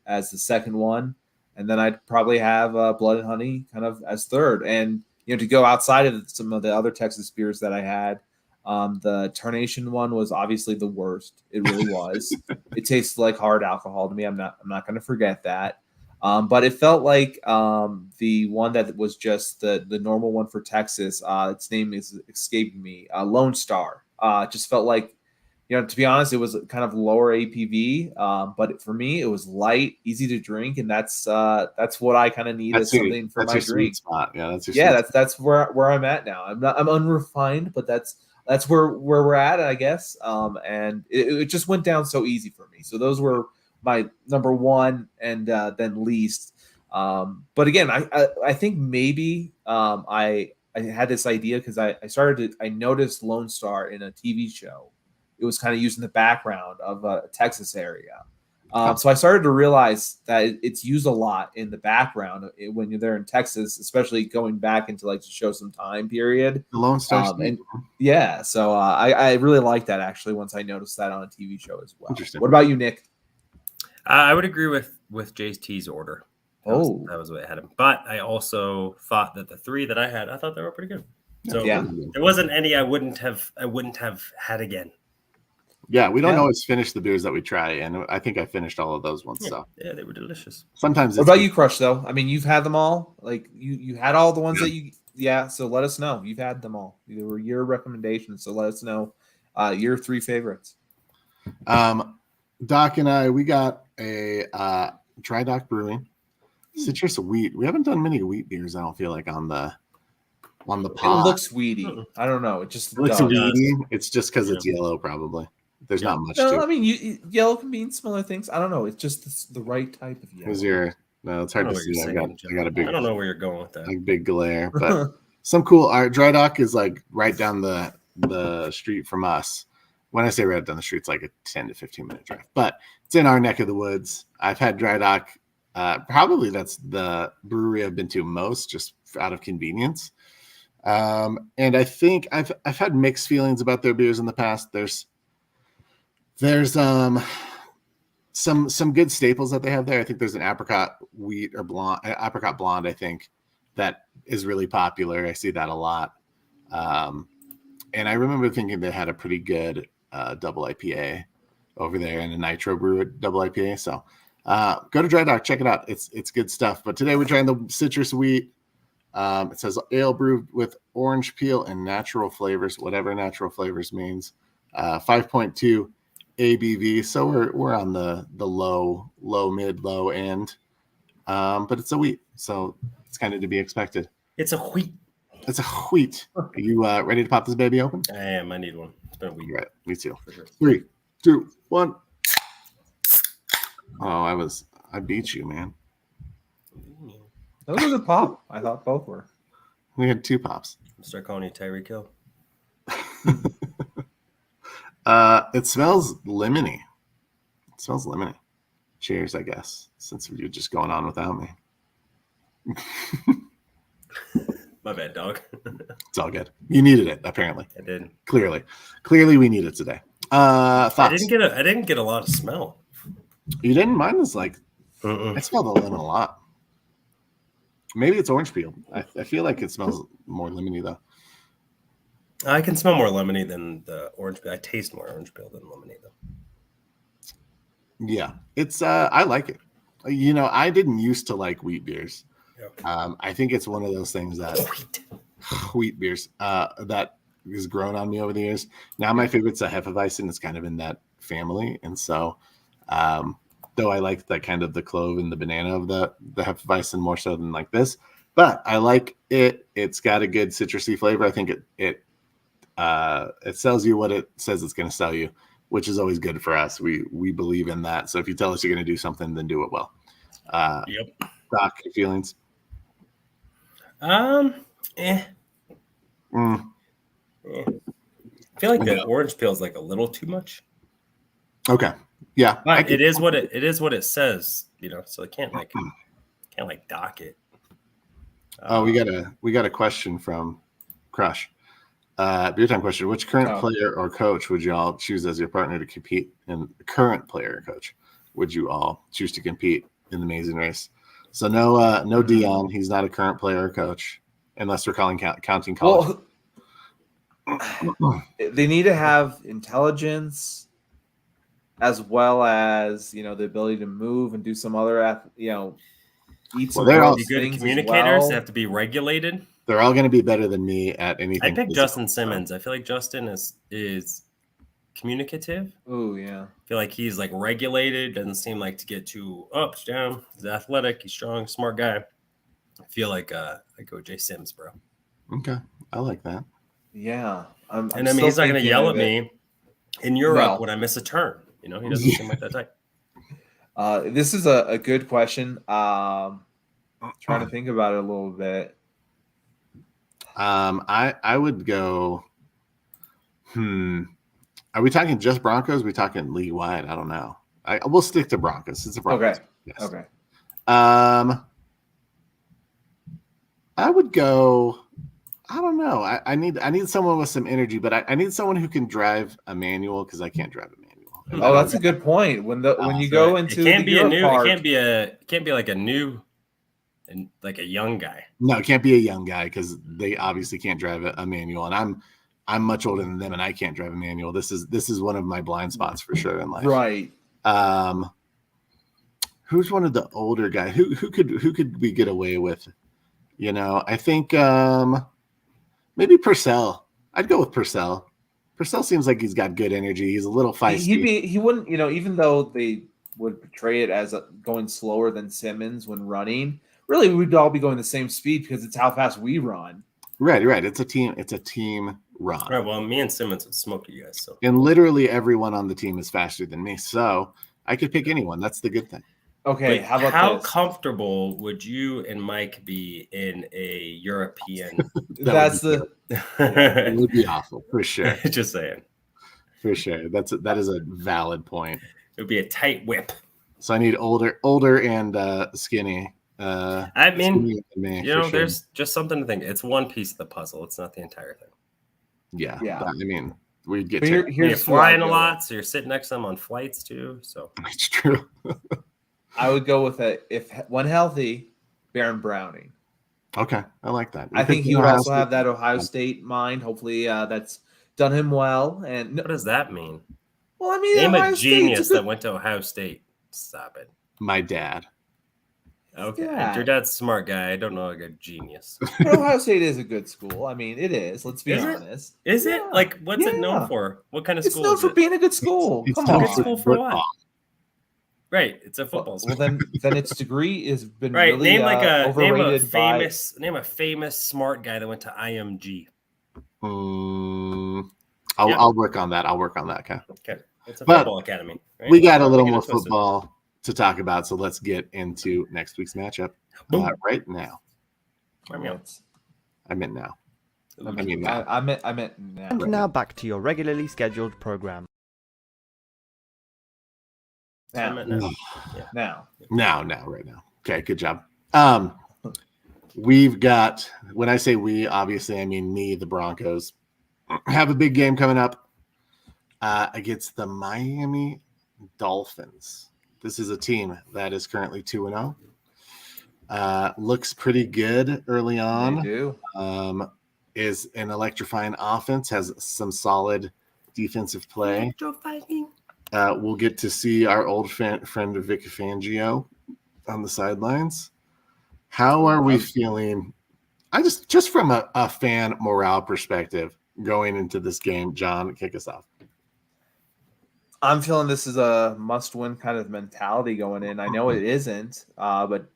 as the second one. And then I'd probably have Blood and Honey kind of as third. And, to go outside of some of the other Texas beers that I had, the Tarnation one was obviously the worst. It really was. It tastes like hard alcohol to me. I'm not going to forget that. But it felt like the one that was just the normal one for Texas. Its name is escaping me. Lone Star. Just felt like, to be honest, it was kind of lower APV. But for me, it was light, easy to drink, and that's what I kind of need as something for my drink. Spot. Yeah, that's where I'm at now. I'm unrefined, but that's where we're at, I guess. And it just went down so easy for me. So those were my number 1 and then least. But again, I think maybe I had this idea because I noticed Lone Star in a TV show. It was kind of used in the background of a Texas area. So I started to realize that it's used a lot in the background when you're there in Texas, especially going back into like to show some time period. The Lone Star. So I really like that actually once I noticed that on a TV show as well. Interesting. What about you, Nick? I would agree with JT's order. That was what I had him. But I also thought that the three that I had, I thought they were pretty good. So there wasn't any I wouldn't have had again. Yeah, we don't always finish the beers that we try, and I think I finished all of those ones. So yeah, they were delicious. Sometimes. What about you, Crush? Though, I mean, you've had them all. Like you had all the ones that you. Yeah, so let us know. You've had them all. They were your recommendations, so let us know your three favorites. Doc and I, we got a Dry Dock Brewing citrus wheat. We haven't done many wheat beers. I don't feel like on the pod. It looks weedy. I don't know. It just looks weedy. It's just because it's yellow, probably. There's not much. No, I mean, yellow can mean similar things. I don't know. It's just the right type of yellow. It's hard to see. I got a big. I don't know where you're going with that. Like big glare, but some cool art. Dry Dock is like right down the street from us. When I say right down the street, it's like a 10 to 15 minute drive, but it's in our neck of the woods. I've had Dry Dock. Probably that's the brewery I've been to most, just out of convenience. And I think I've had mixed feelings about their beers in the past. There's some good staples that they have there. I think there's an apricot wheat or apricot blonde, I think, that is really popular. I see that a lot. And I remember thinking they had a pretty good double IPA over there, and a nitro brew double IPA. So go to Dry Dock, check it out. It's good stuff. But today we're trying the citrus wheat. It says ale brewed with orange peel and natural flavors, whatever natural flavors means. 5.2 ABV. So we're on the low end. But it's a wheat, so it's kind of to be expected. It's a wheat. It's a wheat. Are you ready to pop this baby open? I am. I need one. It's been a week. Right. Me too. For sure. 3, 2, 1. Oh, I beat you, man. Those were the pop. I thought both were. We had 2 pops. Start calling you Tyreek Hill. It smells lemony. Cheers, I guess, since you're just going on without me. My bad, dog. It's all good. You needed it, apparently. I did. Clearly, we need it today. Thoughts? I didn't get a lot of smell. You didn't? Mine was like, I smelled the lemon a lot. Maybe it's orange peel. I feel like it smells more lemony though. I can smell more lemony than the orange peel. I taste more orange peel than lemony though. Yeah, it's I like it. You know, I didn't used to like wheat beers. Yep. I think it's one of those things that wheat beers that has grown on me over the years. Now my favorite's a Hefeweizen. It's kind of in that family, and so though I like that kind of the clove and the banana of the Hefeweizen more so than like this, but I like it. It's got a good citrusy flavor. I think it sells you what it says it's going to sell you, which is always good for us. We believe in that. So if you tell us you're going to do something, then do it well. Yep. Doc, your feelings? I feel like the orange peel is like a little too much. Okay. Yeah. But it is what it says, you know, so I can't dock it. We got a question from Crush. Beer time question. Which current player or coach would you all choose as your partner to compete in current player or coach? Would you all choose to compete in the Amazing Race? So no Dion. He's not a current player or coach unless we're counting college. Well, they need to have intelligence as well as, you know, the ability to move and do some other, eat some they're all good communicators. Well. They have to be regulated. They're all going to be better than me at anything. I picked Justin Simmons. I feel like Justin is communicative. Oh, yeah. I feel like he's like regulated. Doesn't seem like to get too ups, down. He's athletic. He's strong, smart guy. I feel like I go Jay Sims, bro. Okay. I like that. Yeah. I mean, he's not going to yell at me in Europe when I miss a turn. You know, he doesn't seem like that type. This is a good question. Trying to think about it a little bit. I would go. Are we talking just Broncos? Are we talking league wide? I don't know. We'll stick to Broncos. It's a Broncos. Okay. Yes. Okay. I would go. I don't know. I need someone with some energy, but I need someone who can drive a manual because I can't drive a manual. And Oh, that's a good point. When you go into it can't the be a Europe new. part, It can't be like a new, and like a young guy. No, it can't be a young guy because they obviously can't drive a manual, and I'm much older than them, and I can't drive a manual. This is one of my blind spots for sure in life. right? Who's one of the older guys? Who could we get away with? I think maybe Purcell. I'd go with Purcell. Purcell seems like he's got good energy. He's a little feisty. He wouldn't, even though they would portray it as going slower than Simmons when running. Really, we'd all be going the same speed because it's how fast we run. Right. It's a team run. Right. Well, me and Simmons would smoke you guys. So. And literally everyone on the team is faster than me, so I could pick anyone. That's the good thing. Okay, But how about how this? comfortable would you and Mike be in a European? It would be awful for sure. Just saying. For sure. That is a valid point. It would be a tight whip. So I need older and skinny. I mean, me, sure. sure. There's just something to think. It's one piece of the puzzle. It's not the entire thing. Yeah. Yeah. I mean, we'd get Here- to You're here's who flying I'd a go lot, so you're sitting next to them on flights too. So It's true. I would go with if when healthy, Baron Browning. Okay, I like that. I think he would also have that Ohio State mind. Hopefully, that's done him well. And what does that mean? well, I mean, Name Ohio a genius State's a that good- went to Ohio State. Stop it. My dad. Okay, Yeah. your dad's a smart guy. I don't know like a genius. Ohio State is a good school. I mean, it is. Let's be Is it? honest. Is it Yeah. like what's it known Yeah. for? What kind of It's school known is for it? being a good school. It's Come known Good on. school for what? Right, it's a football school. Well, then its degree has been Right, really name like a overrated name a famous smart guy that went to IMG. I'll work on that. Okay. Okay, it's a But football academy. Right? We got a little Don't more get it twisted. football to talk about, so let's get into next week's matchup right now. I mean, I meant now. I mean, meant I meant now. And now back to your regularly scheduled program. I Now, meant no. now. Right now. Okay, good job. We've got, when I say we, obviously I mean me, the Broncos, have a big game coming up against the Miami Dolphins. This is a team that is currently 2-0. Looks pretty good early on. They do. Is an electrifying offense, has some solid defensive play. We'll get to see our old friend Vic Fangio on the sidelines. How are we feeling? I just from a fan morale perspective going into this game, John, kick us off. I'm feeling this is a must-win kind of mentality going in. I know it isn't, but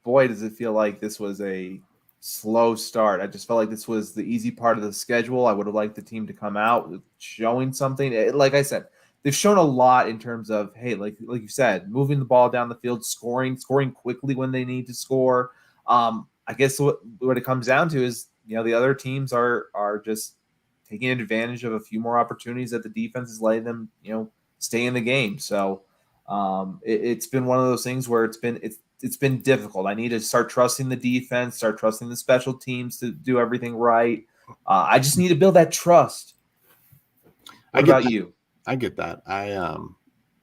boy, does it feel like this was a slow start. I just felt like this was the easy part of the schedule. I would have liked the team to come out with showing something. Like I said, they've shown a lot in terms of, hey, like you said, moving the ball down the field, scoring quickly when they need to score. I guess what it comes down to is, the other teams are just taking advantage of a few more opportunities that the defense is letting them, stay in the game. So it's been one of those things where it's been difficult. I need to start trusting the defense, start trusting the special teams to do everything right. I just need to build that trust. What about you? I get that.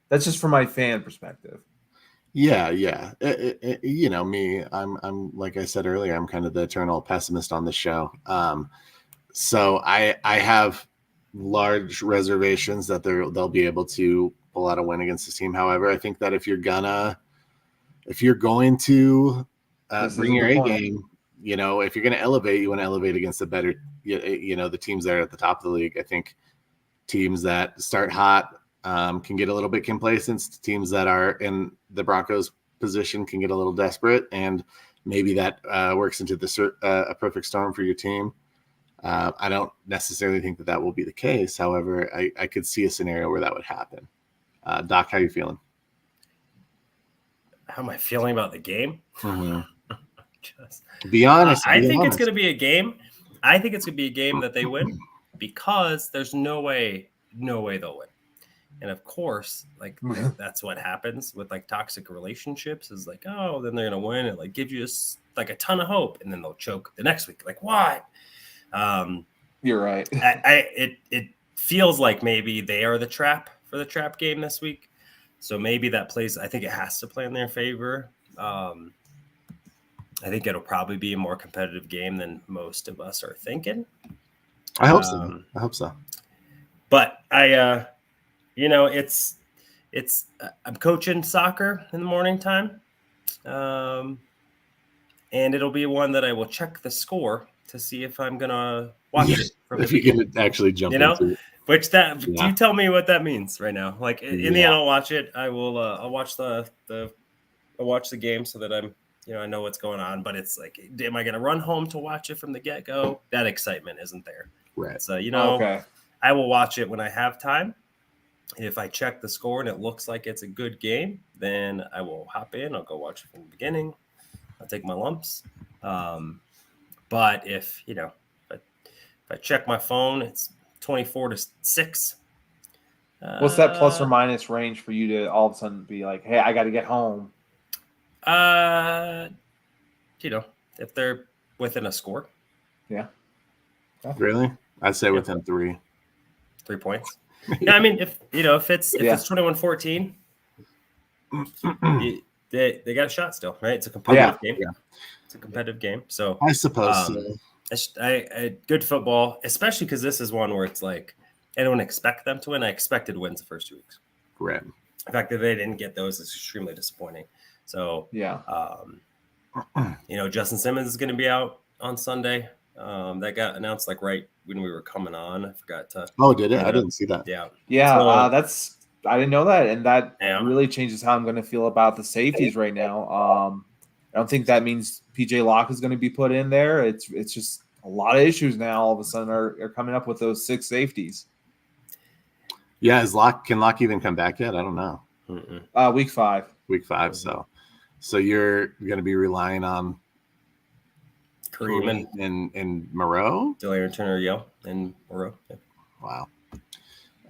That's just from my fan perspective. Yeah. Me, I'm like I said earlier, I'm kind of the eternal pessimist on the show. So I have large reservations that they'll be able to pull out a win against this team. However, I think that if you're going to bring your A game, if you're going to elevate, you want to elevate against the better, the teams that are at the top of the league. I think teams that start hot can get a little bit complacent. Teams that are in the Broncos position can get a little desperate, and maybe that works into a perfect storm for your team. I don't necessarily think that will be the case. However, I could see a scenario where that would happen. Doc, how are you feeling? How am I feeling about the game? Mm-hmm. Be honest. I think it's going to be a game I think it's going to be a game that they win because there's no way they'll win. And of course, like that's what happens with like toxic relationships is like, oh, then they're going to win. It like gives you like a ton of hope, and then they'll choke the next week. Like, what? You're right. It feels like maybe they are the trap for the trap game this week. So maybe that plays, I think it has to play in their favor. I think it'll probably be a more competitive game than most of us are thinking. I hope so. I hope so. But it's I'm coaching soccer in the morning time. And it'll be one that I will check the score to see if I'm going to watch it. If you can actually jump into it. Which you tell me what that means right now. Like in the end, I'll watch it. I will. I'll watch I'll watch the game so that I'm, I know what's going on. But it's like, am I going to run home to watch it from the get go? That excitement isn't there. Right. So okay. I will watch it when I have time. If I check the score and it looks like it's a good game, then I will hop in. I'll go watch it from the beginning. I'll take my lumps. But if I check my phone, it's 24-6. What's that plus or minus range for you to all of a sudden be like, hey, I got to get home? If they're within a score. Yeah. Really? I'd say within 3. 3 points. No, I mean, if it's 21-14, they got a shot still, right? It's a competitive game. Yeah. It's a competitive game. So I suppose so. Good football, especially because this is one where it's like I don't expect them to win. I expected wins the first 2 weeks. Right. The fact that they didn't get those is extremely disappointing. So Justin Simmons is going to be out on Sunday. That got announced like right when we were coming on. I forgot to. Oh, did it? I didn't see that. Yeah. Yeah. I didn't know that, and that really changes how I'm going to feel about the safeties right now. I don't think that means PJ Locke is going to be put in there. It's just a lot of issues now. All of a sudden, are coming up with those 6 safeties. Yeah, can Locke even come back yet? I don't know. Week 5. Week 5. So you're going to be relying on Kareem and Moreau, Delarian Turner, and Moreau. Yeah.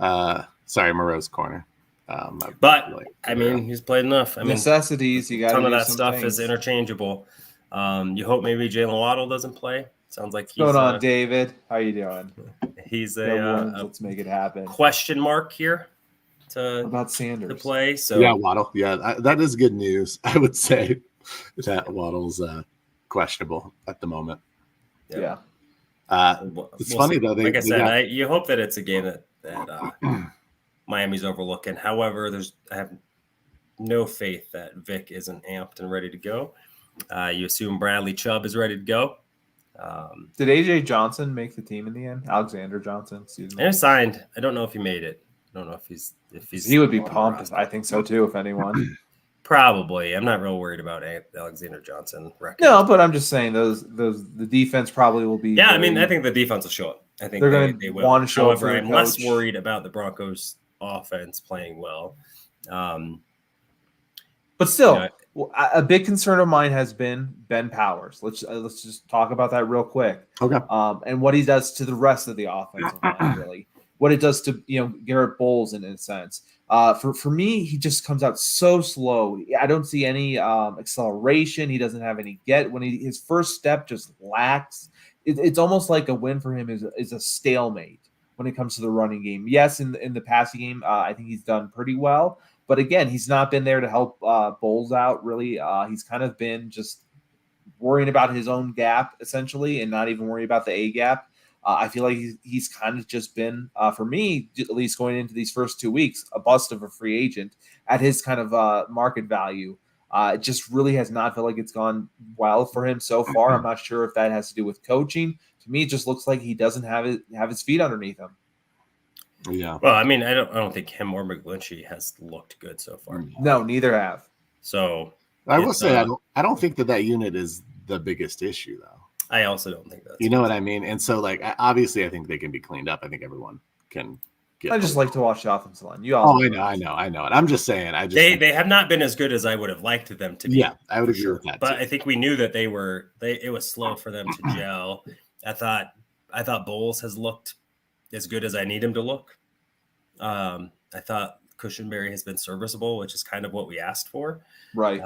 Wow. Sorry, Moreau's corner. He's played enough. Necessities. You got a ton of that stuff is interchangeable. You hope maybe Jalen Waddle doesn't play. Sounds like he's going on, David. How you doing? He's let's make it happen. Question mark here about Sanders to play. So Waddle. Yeah, that is good news. I would say that Waddle's questionable at the moment. Yeah. It's funny though. Like I said, you hope that it's a game that Miami's overlooking. However, I have no faith that Vic isn't amped and ready to go. You assume Bradley Chubb is ready to go. Did AJ Johnson make the team in the end? Alexander Johnson, excuse me. And signed. I don't know if he made it. I don't know if he's. He would be pumped. I think so too. If anyone. Probably. I'm not real worried about Alexander Johnson. Record. No, but I'm just saying the defense probably will be. Yeah, I think the defense will show up. I think they're going to want to show up. However, I'm less worried about the Broncos offense playing well. But still, a big concern of mine has been Ben Powers. Let's just talk about that real quick. Okay. And what he does to the rest of the offensive line, really. What it does to Garrett Bowles in a sense. For me, he just comes out so slow. I don't see any acceleration. He doesn't have any his first step just lacks. It's almost like a win for him is a stalemate when it comes to the running game. Yes, in the passing game, I think he's done pretty well. But again, he's not been there to help Bowles out, really. He's kind of been just worrying about his own gap, essentially, and not even worrying about the A gap. I feel like he's kind of just been, for me, at least going into these first 2 weeks, a bust of a free agent at his kind of market value. It just really has not felt like it's gone well for him so far. I'm not sure if that has to do with coaching. To me, it just looks like he doesn't have his feet underneath him. Yeah. Well, I don't think him or McGlinchey has looked good so far. No, neither have. So I will say I don't think that unit is the biggest issue, though. I also don't think that's. You know what I mean? And so, obviously, I think they can be cleaned up. I think everyone can get. I just like to watch the offensive line. You all. Oh, I know. And I'm just saying. They have not been as good as I would have liked them to be. Yeah, I would agree with that. But too. I think we knew that it was slow for them to gel. I thought Bowles has looked as good as I need him to look. I thought Cushenberry has been serviceable, which is kind of what we asked for. Right.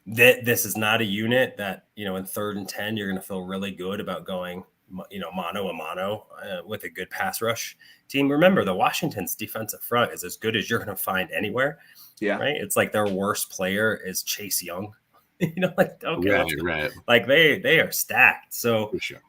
This is not a unit that, in 3rd and 10, you're going to feel really good about going, mano a mano with a good pass rush team. Remember, the Washington's defensive front is as good as you're going to find anywhere. Yeah. Right. It's like their worst player is Chase Young. Right. Like they are stacked. So For sure.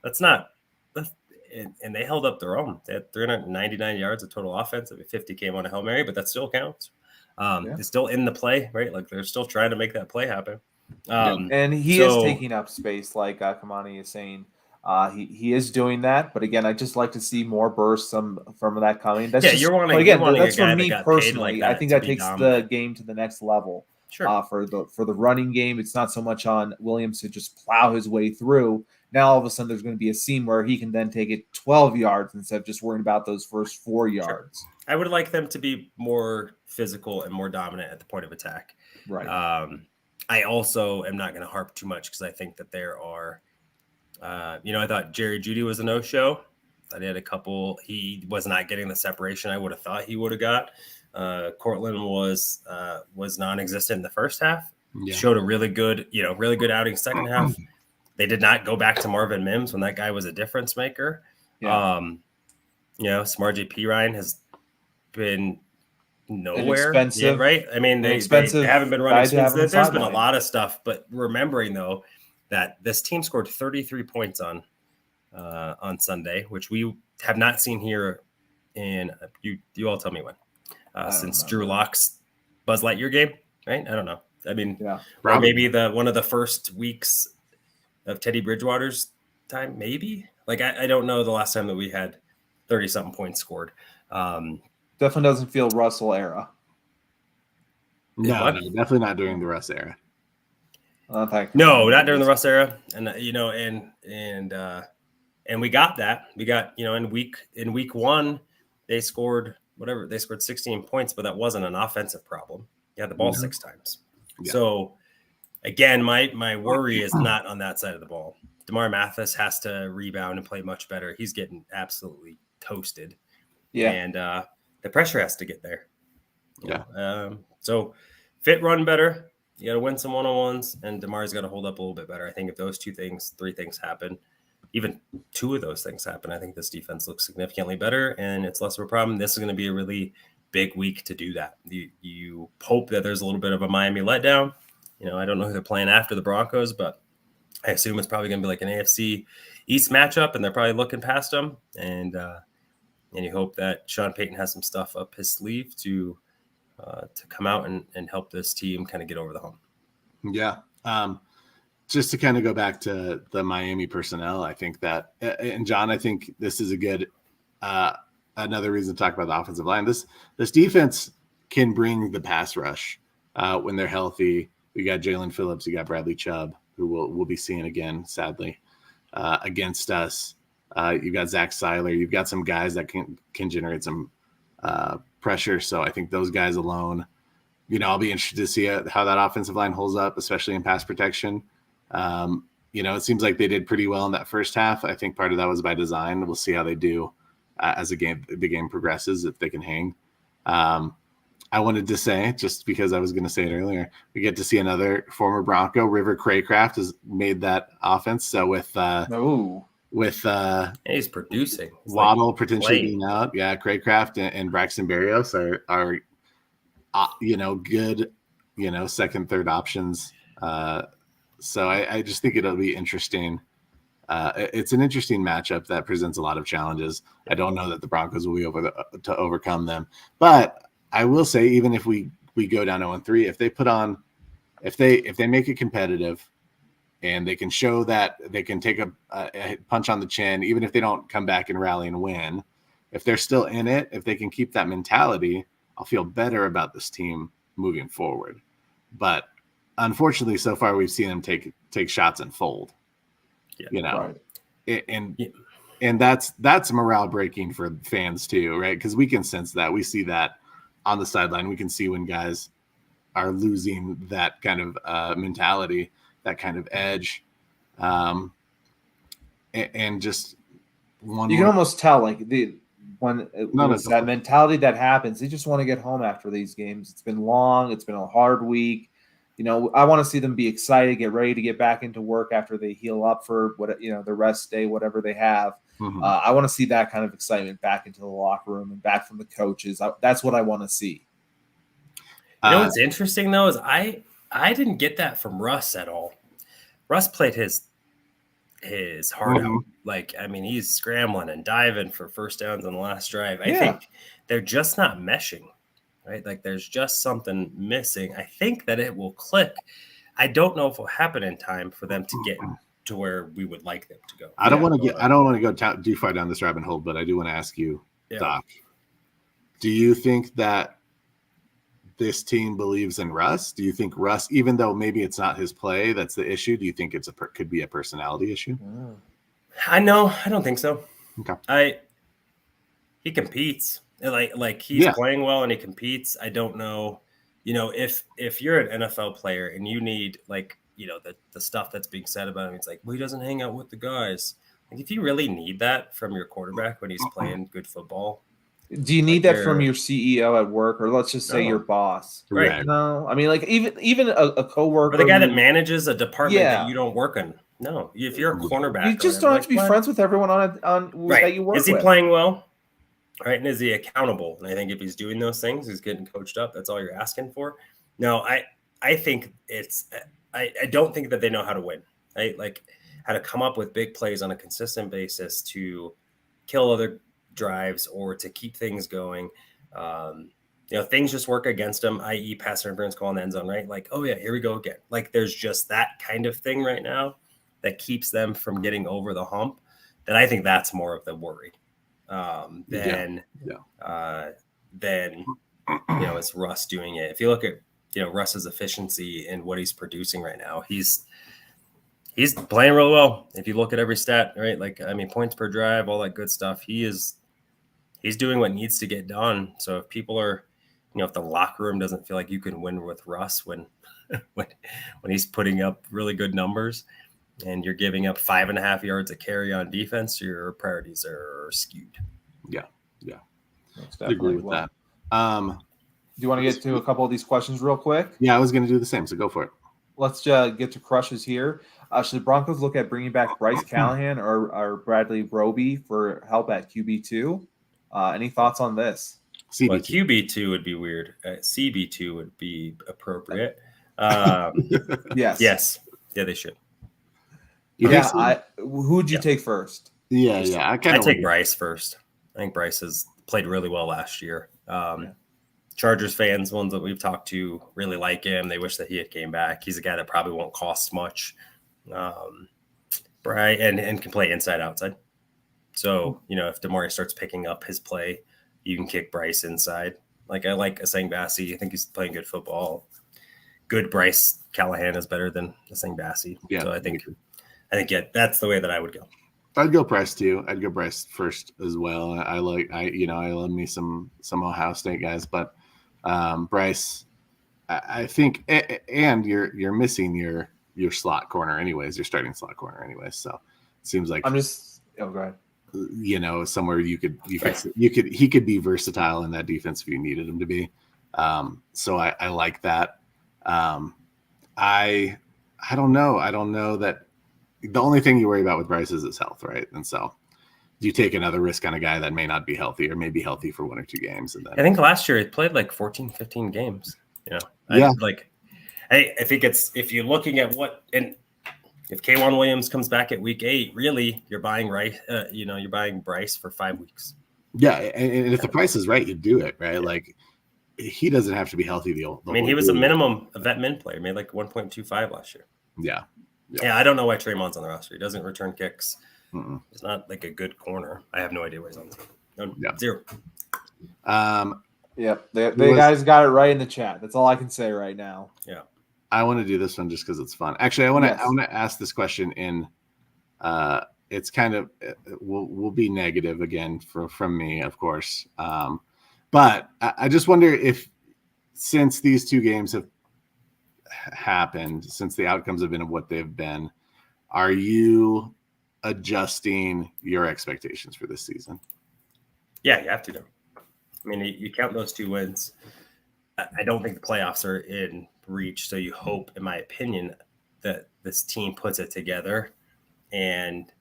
and they held up their own. They had 399 yards of total offense. 50 came on a Hail Mary, but that still counts. It's still in the play, right? Like they're still trying to make that play happen. And he is taking up space, like Kamani is saying. He is doing that, but again, I just like to see more bursts from that coming. That's you're wanting that's a guy for me that got personally. paid like I think that takes the game to the next level. Sure. For the running game, it's not so much on Williams to just plow his way through. Now all of a sudden there's going to be a seam where he can then take it 12 yards instead of just worrying about those first 4 yards. Sure. I would like them to be more physical and more dominant at the point of attack. Right. I also am not going to harp too much because I think that there are, I thought Jerry Jeudy was a no-show. I had a couple. He was not getting the separation I would have thought he would have got. Cortland was non-existent in the first half. Yeah. Showed a really good outing second half. They did not go back to Marvin Mims when that guy was a difference maker. Yeah. Smarty Pirine has been nowhere. Right? I mean, they haven't been running. There's been a lot of stuff, but remembering though that this team scored 33 points on Sunday, which we have not seen here in you all tell me when since Drew Lock's Buzz Lightyear game, right? I don't know. I mean, or maybe one of the first weeks of Teddy Bridgewater's time, maybe. Like I don't know the last time that we had 30-something points scored. Definitely doesn't feel Russell era. No, definitely not during the Russ era. No, not during the Russ era. And and we got that. We got, in week 1, they scored 16 points, but that wasn't an offensive problem. You had the ball 6 times. Yeah. So again, my worry is not on that side of the ball. DeMar Mathis has to rebound and play much better. He's getting absolutely toasted. Yeah. And the pressure has to get there. Yeah. So fit run better. You got to win some one-on-ones, and DeMar's got to hold up a little bit better. I think if those 3 things happen, even 2 of those things happen, I think this defense looks significantly better, and it's less of a problem. This is going to be a really big week to do that. You hope that there's a little bit of a Miami letdown. I don't know who they're playing after the Broncos, but I assume it's probably going to be like an AFC East matchup, and they're probably looking past them. And you hope that Sean Payton has some stuff up his sleeve to come out and help this team kind of get over the hump. Yeah. Just to kind of go back to the Miami personnel, I think that, and John, I think this is a good, another reason to talk about the offensive line. This defense can bring the pass rush when they're healthy. We got Jalen Phillips, you got Bradley Chubb, who we'll be seeing again, sadly, against us. You've got Zach Seiler. You've got some guys that can generate some pressure. So I think those guys alone, I'll be interested to see how that offensive line holds up, especially in pass protection. It seems like they did pretty well in that first half. I think part of that was by design. We'll see how they do as the game progresses, if they can hang. I wanted to say, just because I was going to say it earlier, we get to see another former Bronco. River Craycraft has made that offense. So with he's producing. Waddle potentially being out. Yeah, Craycraft and Braxton Berrios are good, second, third options. So I just think it'll be interesting. It's an interesting matchup that presents a lot of challenges. I don't know that the Broncos will be able to overcome them, but I will say, even if we go down 0-3, if they make it competitive, and they can show that they can take a punch on the chin, even if they don't come back and rally and win, if they're still in it, if they can keep that mentality, I'll feel better about this team moving forward. But unfortunately, so far we've seen them take shots and fold. Right. And that's morale breaking for fans too, right? Because we can sense that. We see that on the sideline. We can see when guys are losing that kind of mentality, that kind of edge. and just one. You can almost tell like It's that mentality that happens. They just want to get home after these games. It's been long. It's been a hard week. I want to see them be excited, get ready to get back into work after they heal up for the rest day, whatever they have. Mhm. I want to see that kind of excitement back into the locker room and back from the coaches. That's what I want to see. What's interesting though is I didn't get that from Russ at all. Russ played his heart out. Like, I mean, he's scrambling and diving for first downs on the last drive. I think they're just not meshing, right? Like there's just something missing. I think that it will click. I don't know if it will happen in time for them to get to where we would like them to go. I don't want to go too far down this rabbit hole, but I do want to ask you, Doc, do you think that this team believes in Russ? Do you think Russ, even though maybe it's not his play that's the issue, do you think could be a personality issue? I don't think so. Okay. He competes. Like he's playing well and he competes. I don't know, if you're an NFL player and you need the stuff that's being said about him, it's like, well, he doesn't hang out with the guys. Like if you really need that from your quarterback when he's playing good football. Do you need that from your CEO at work, or let's just say your boss? Right. No, I mean, like even a coworker, or the guy that manages a department that you don't work in. No, if you're a cornerback, you just don't have to be friends with everyone that you work with. Is he playing well? Right, and is he accountable? And I think if he's doing those things, he's getting coached up. That's all you're asking for. No, I think I don't think that they know how to win. Right, like how to come up with big plays on a consistent basis to kill other drives or to keep things going. Things just work against them, i.e. pass interference call in the end zone, right? Like, oh yeah, here we go again. Like there's just that kind of thing right now that keeps them from getting over the hump. That I think that's more of the worry than it's Russ doing it. If you look at Russ's efficiency and what he's producing right now, he's playing real well. If you look at every stat, right? Like, I mean, points per drive, all that good stuff. He's doing what needs to get done. So if people are, if the locker room doesn't feel like you can win with Russ when he's putting up really good numbers and you're giving up 5.5 yards a carry on defense, your priorities are skewed. Yeah. I agree with that. Do you want to get to a couple of these questions real quick? Yeah, I was going to do the same, so go for it. Let's get to crushes here. Should the Broncos look at bringing back Bryce Callahan or Bradley Roby for help at QB2? Any thoughts on this? CB2. Well, QB2 would be weird. CB2 would be appropriate. Yes. Yeah, they should. Who'd you take first? Yeah. I take Bryce first. I think Bryce has played really well last year. Chargers fans, ones that we've talked to, really like him. They wish that he had came back. He's a guy that probably won't cost much. Brian and can play inside outside. So, if Damari starts picking up his play, you can kick Bryce inside. Like I like Asang Bassi. I think he's playing good football. Good Bryce Callahan is better than Asang Bassi. Yeah. So I think that's the way that I would go. I'd go Bryce too. I'd go Bryce first as well. I love me some Ohio State guys, but Bryce, I think, and you're missing your slot corner anyways, your starting slot corner anyways. So it seems like go ahead. Somewhere he could be versatile in that defense if you needed him to be. So I like that. I don't know. I don't know that the only thing you worry about with Bryce is his health, right? And so you take another risk on a guy that may not be healthy or may be healthy for 1 or 2 games. And then I think last year he played like 14, 15 games. I think it's, if you're looking at and if K'Wan Williams comes back at week 8, really you're buying you're buying Bryce for 5 weeks. Yeah. And if the price is right, you do it, right? Like he doesn't have to be healthy. He was a minimum vet min player, made like 1.25 last year. Yeah, I don't know why Traymon's on the roster. He doesn't return kicks. Mm-mm. He's not like a good corner. I have no idea where he's on. Zero. The guys got it right in the chat. That's all I can say right now. Yeah. I want to do this one just because it's fun. Actually, I want to ask this question in. It's kind of will be negative again from me, of course. But I just wonder if, since these 2 games have happened, since the outcomes have been what they've been, are you adjusting your expectations for this season? Yeah, you have to. I mean, you count those 2 wins. I don't think the playoffs are in reach. So you hope, in my opinion, that this team puts it together and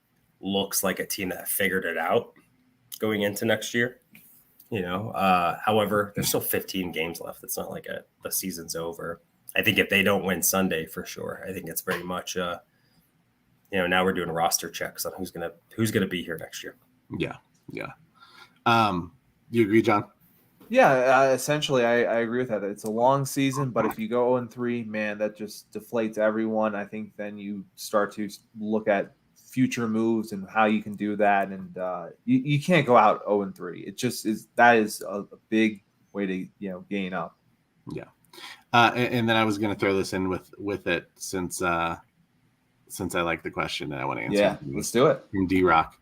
looks like a team that figured it out going into next year. However, there's still 15 games left. It's not like the season's over. I think if they don't win Sunday, for sure, I think it's very much, now we're doing roster checks on who's gonna be here next year. Yeah. You agree, John? Yeah, essentially, I agree with that. It's a long season, but if you go 0-3, man, that just deflates everyone. I think then you start to look at future moves and how you can do that, and you can't go out 0-3. It just is a big way to gain up. Yeah, and then I was going to throw this in with it since I like the question and I want to answer. Yeah, let's do it. From D-Rock.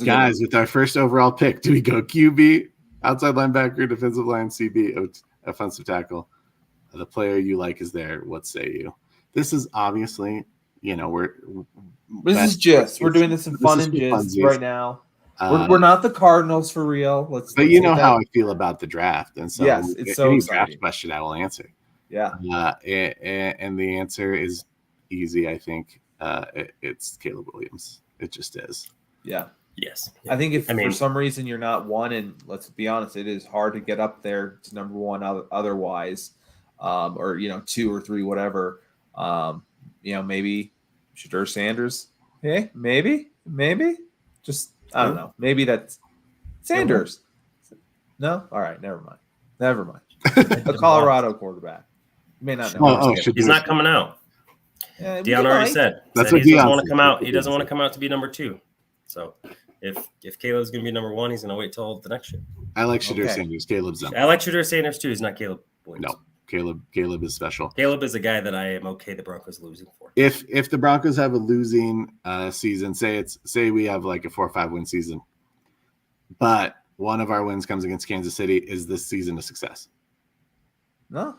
Guys, with our first overall pick, do we go QB, outside linebacker, defensive line, CB, offensive tackle? The player you like is there. What say you? This is obviously, we're doing this in fun and gist right now. We're not the Cardinals for real. But you know how I feel about the draft, and so yes, it's so any exciting. draft question I will answer. Yeah, and the answer is easy. I think it's Caleb Williams. It just is. Yeah. Yes. I think if for some reason you're not one, and let's be honest, it is hard to get up there to number one otherwise, or 2 or 3, whatever. Maybe Shadur Sanders. Hey, maybe. Just I don't know. Maybe that's Sanders. No, all right, never mind. A Colorado quarterback. You may not know. He's not coming out. Deion already said that's what he doesn't want to come out. He doesn't want to come out to be number 2. So if Caleb's going to be number 1, he's going to wait till the next year. I like Shadur Sanders. Caleb's number. I like Shadur Sanders too. He's not Caleb Williams. No, Caleb is special. Caleb is a guy that I am okay the Broncos losing for. If the Broncos have a losing season, say we have like a 4 or 5 win season, but one of our wins comes against Kansas City, is this season a success? No.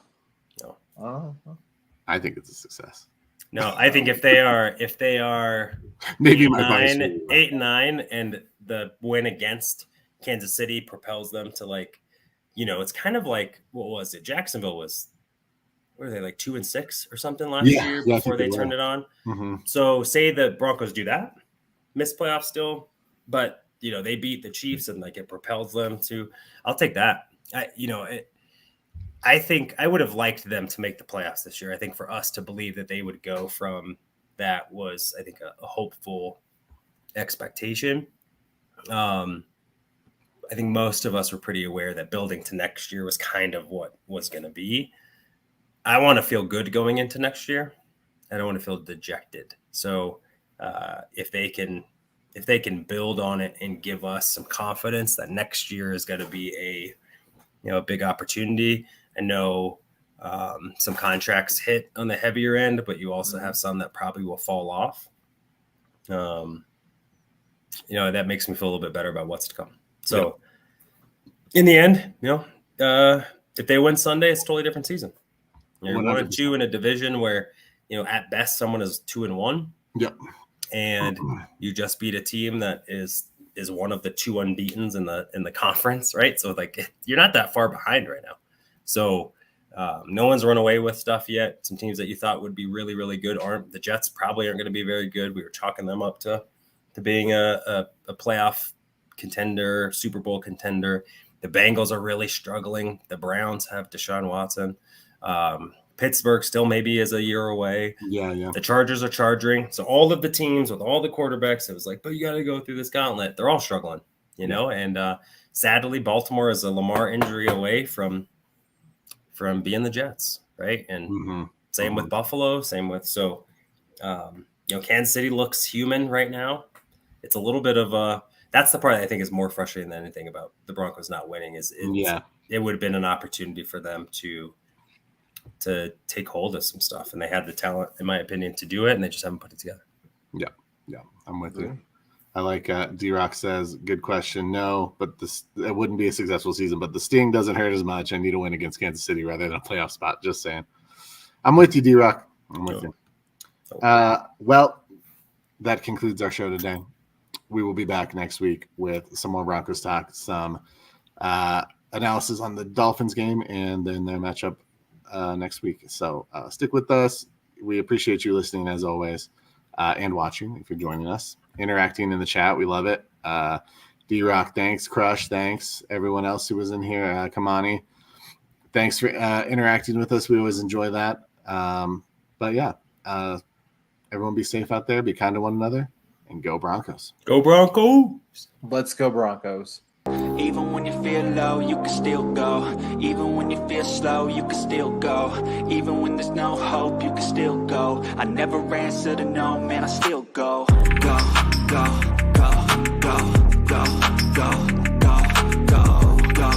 I think it's a success. No, I think if they are maybe 8-9, and the win against Kansas City propels them to it's kind of like, what was it? Jacksonville was, what were they, like 2-6 or something last year before they turned it on? Mm-hmm. So say the Broncos do that, miss playoffs still, but they beat the Chiefs and it propels them to. I'll take that. I think I would have liked them to make the playoffs this year. I think for us to believe that they would go from that was, I think, a hopeful expectation. I think most of us were pretty aware that building to next year was kind of what was going to be. I want to feel good going into next year. I don't want to feel dejected. So if they can build on it and give us some confidence that next year is going to be a big opportunity. I know some contracts hit on the heavier end, but you also have some that probably will fall off. That makes me feel a little bit better about what's to come. So in the end, if they win Sunday, it's a totally different season. You're 1-2 in a division where, at best someone is 2-1. Yep. And you just beat a team that is one of the 2 unbeatens in the conference, right? So you're not that far behind right now. So no one's run away with stuff yet. Some teams that you thought would be really, really good aren't. The Jets probably aren't going to be very good. We were chalking them up to being a playoff contender, Super Bowl contender. The Bengals are really struggling. The Browns have Deshaun Watson. Pittsburgh still maybe is a year away. Yeah. The Chargers are charging. So all of the teams with all the quarterbacks, it was like, but you got to go through this gauntlet. They're all struggling, and sadly, Baltimore is a Lamar injury away from being the Jets, right? And same with Buffalo, Kansas City looks human right now. It's a little bit of that's the part I think is more frustrating than anything about the Broncos not winning it would have been an opportunity for them to take hold of some stuff, and they had the talent, in my opinion, to do it, and they just haven't put it together. Yeah, I'm with you. I like D-Rock says, good question. No, but it wouldn't be a successful season, but the sting doesn't hurt as much. I need to win against Kansas City rather than a playoff spot. Just saying. I'm with you, D-Rock. I'm with you. Well, that concludes our show today. We will be back next week with some more Broncos talk, some analysis on the Dolphins game, and then their matchup next week. So stick with us. We appreciate you listening as always, and watching if you're joining us, interacting in the chat. We love it. D-Rock, thanks. Crush, thanks. Everyone else who was in here, Kamani, thanks for interacting with us. We always enjoy that. But yeah, everyone be safe out there. Be kind to one another, and go Broncos. Go Broncos. Let's go Broncos. Even when you feel low, you can still go. Even when you feel slow, you can still go. Even when there's no hope, you can still go. I never answer to no, man, I still go. Go, go, go, go, go, go, go, go, go, go,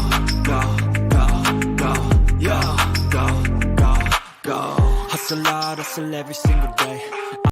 go, go, go, go, go. Hustle hard, hustle every single day.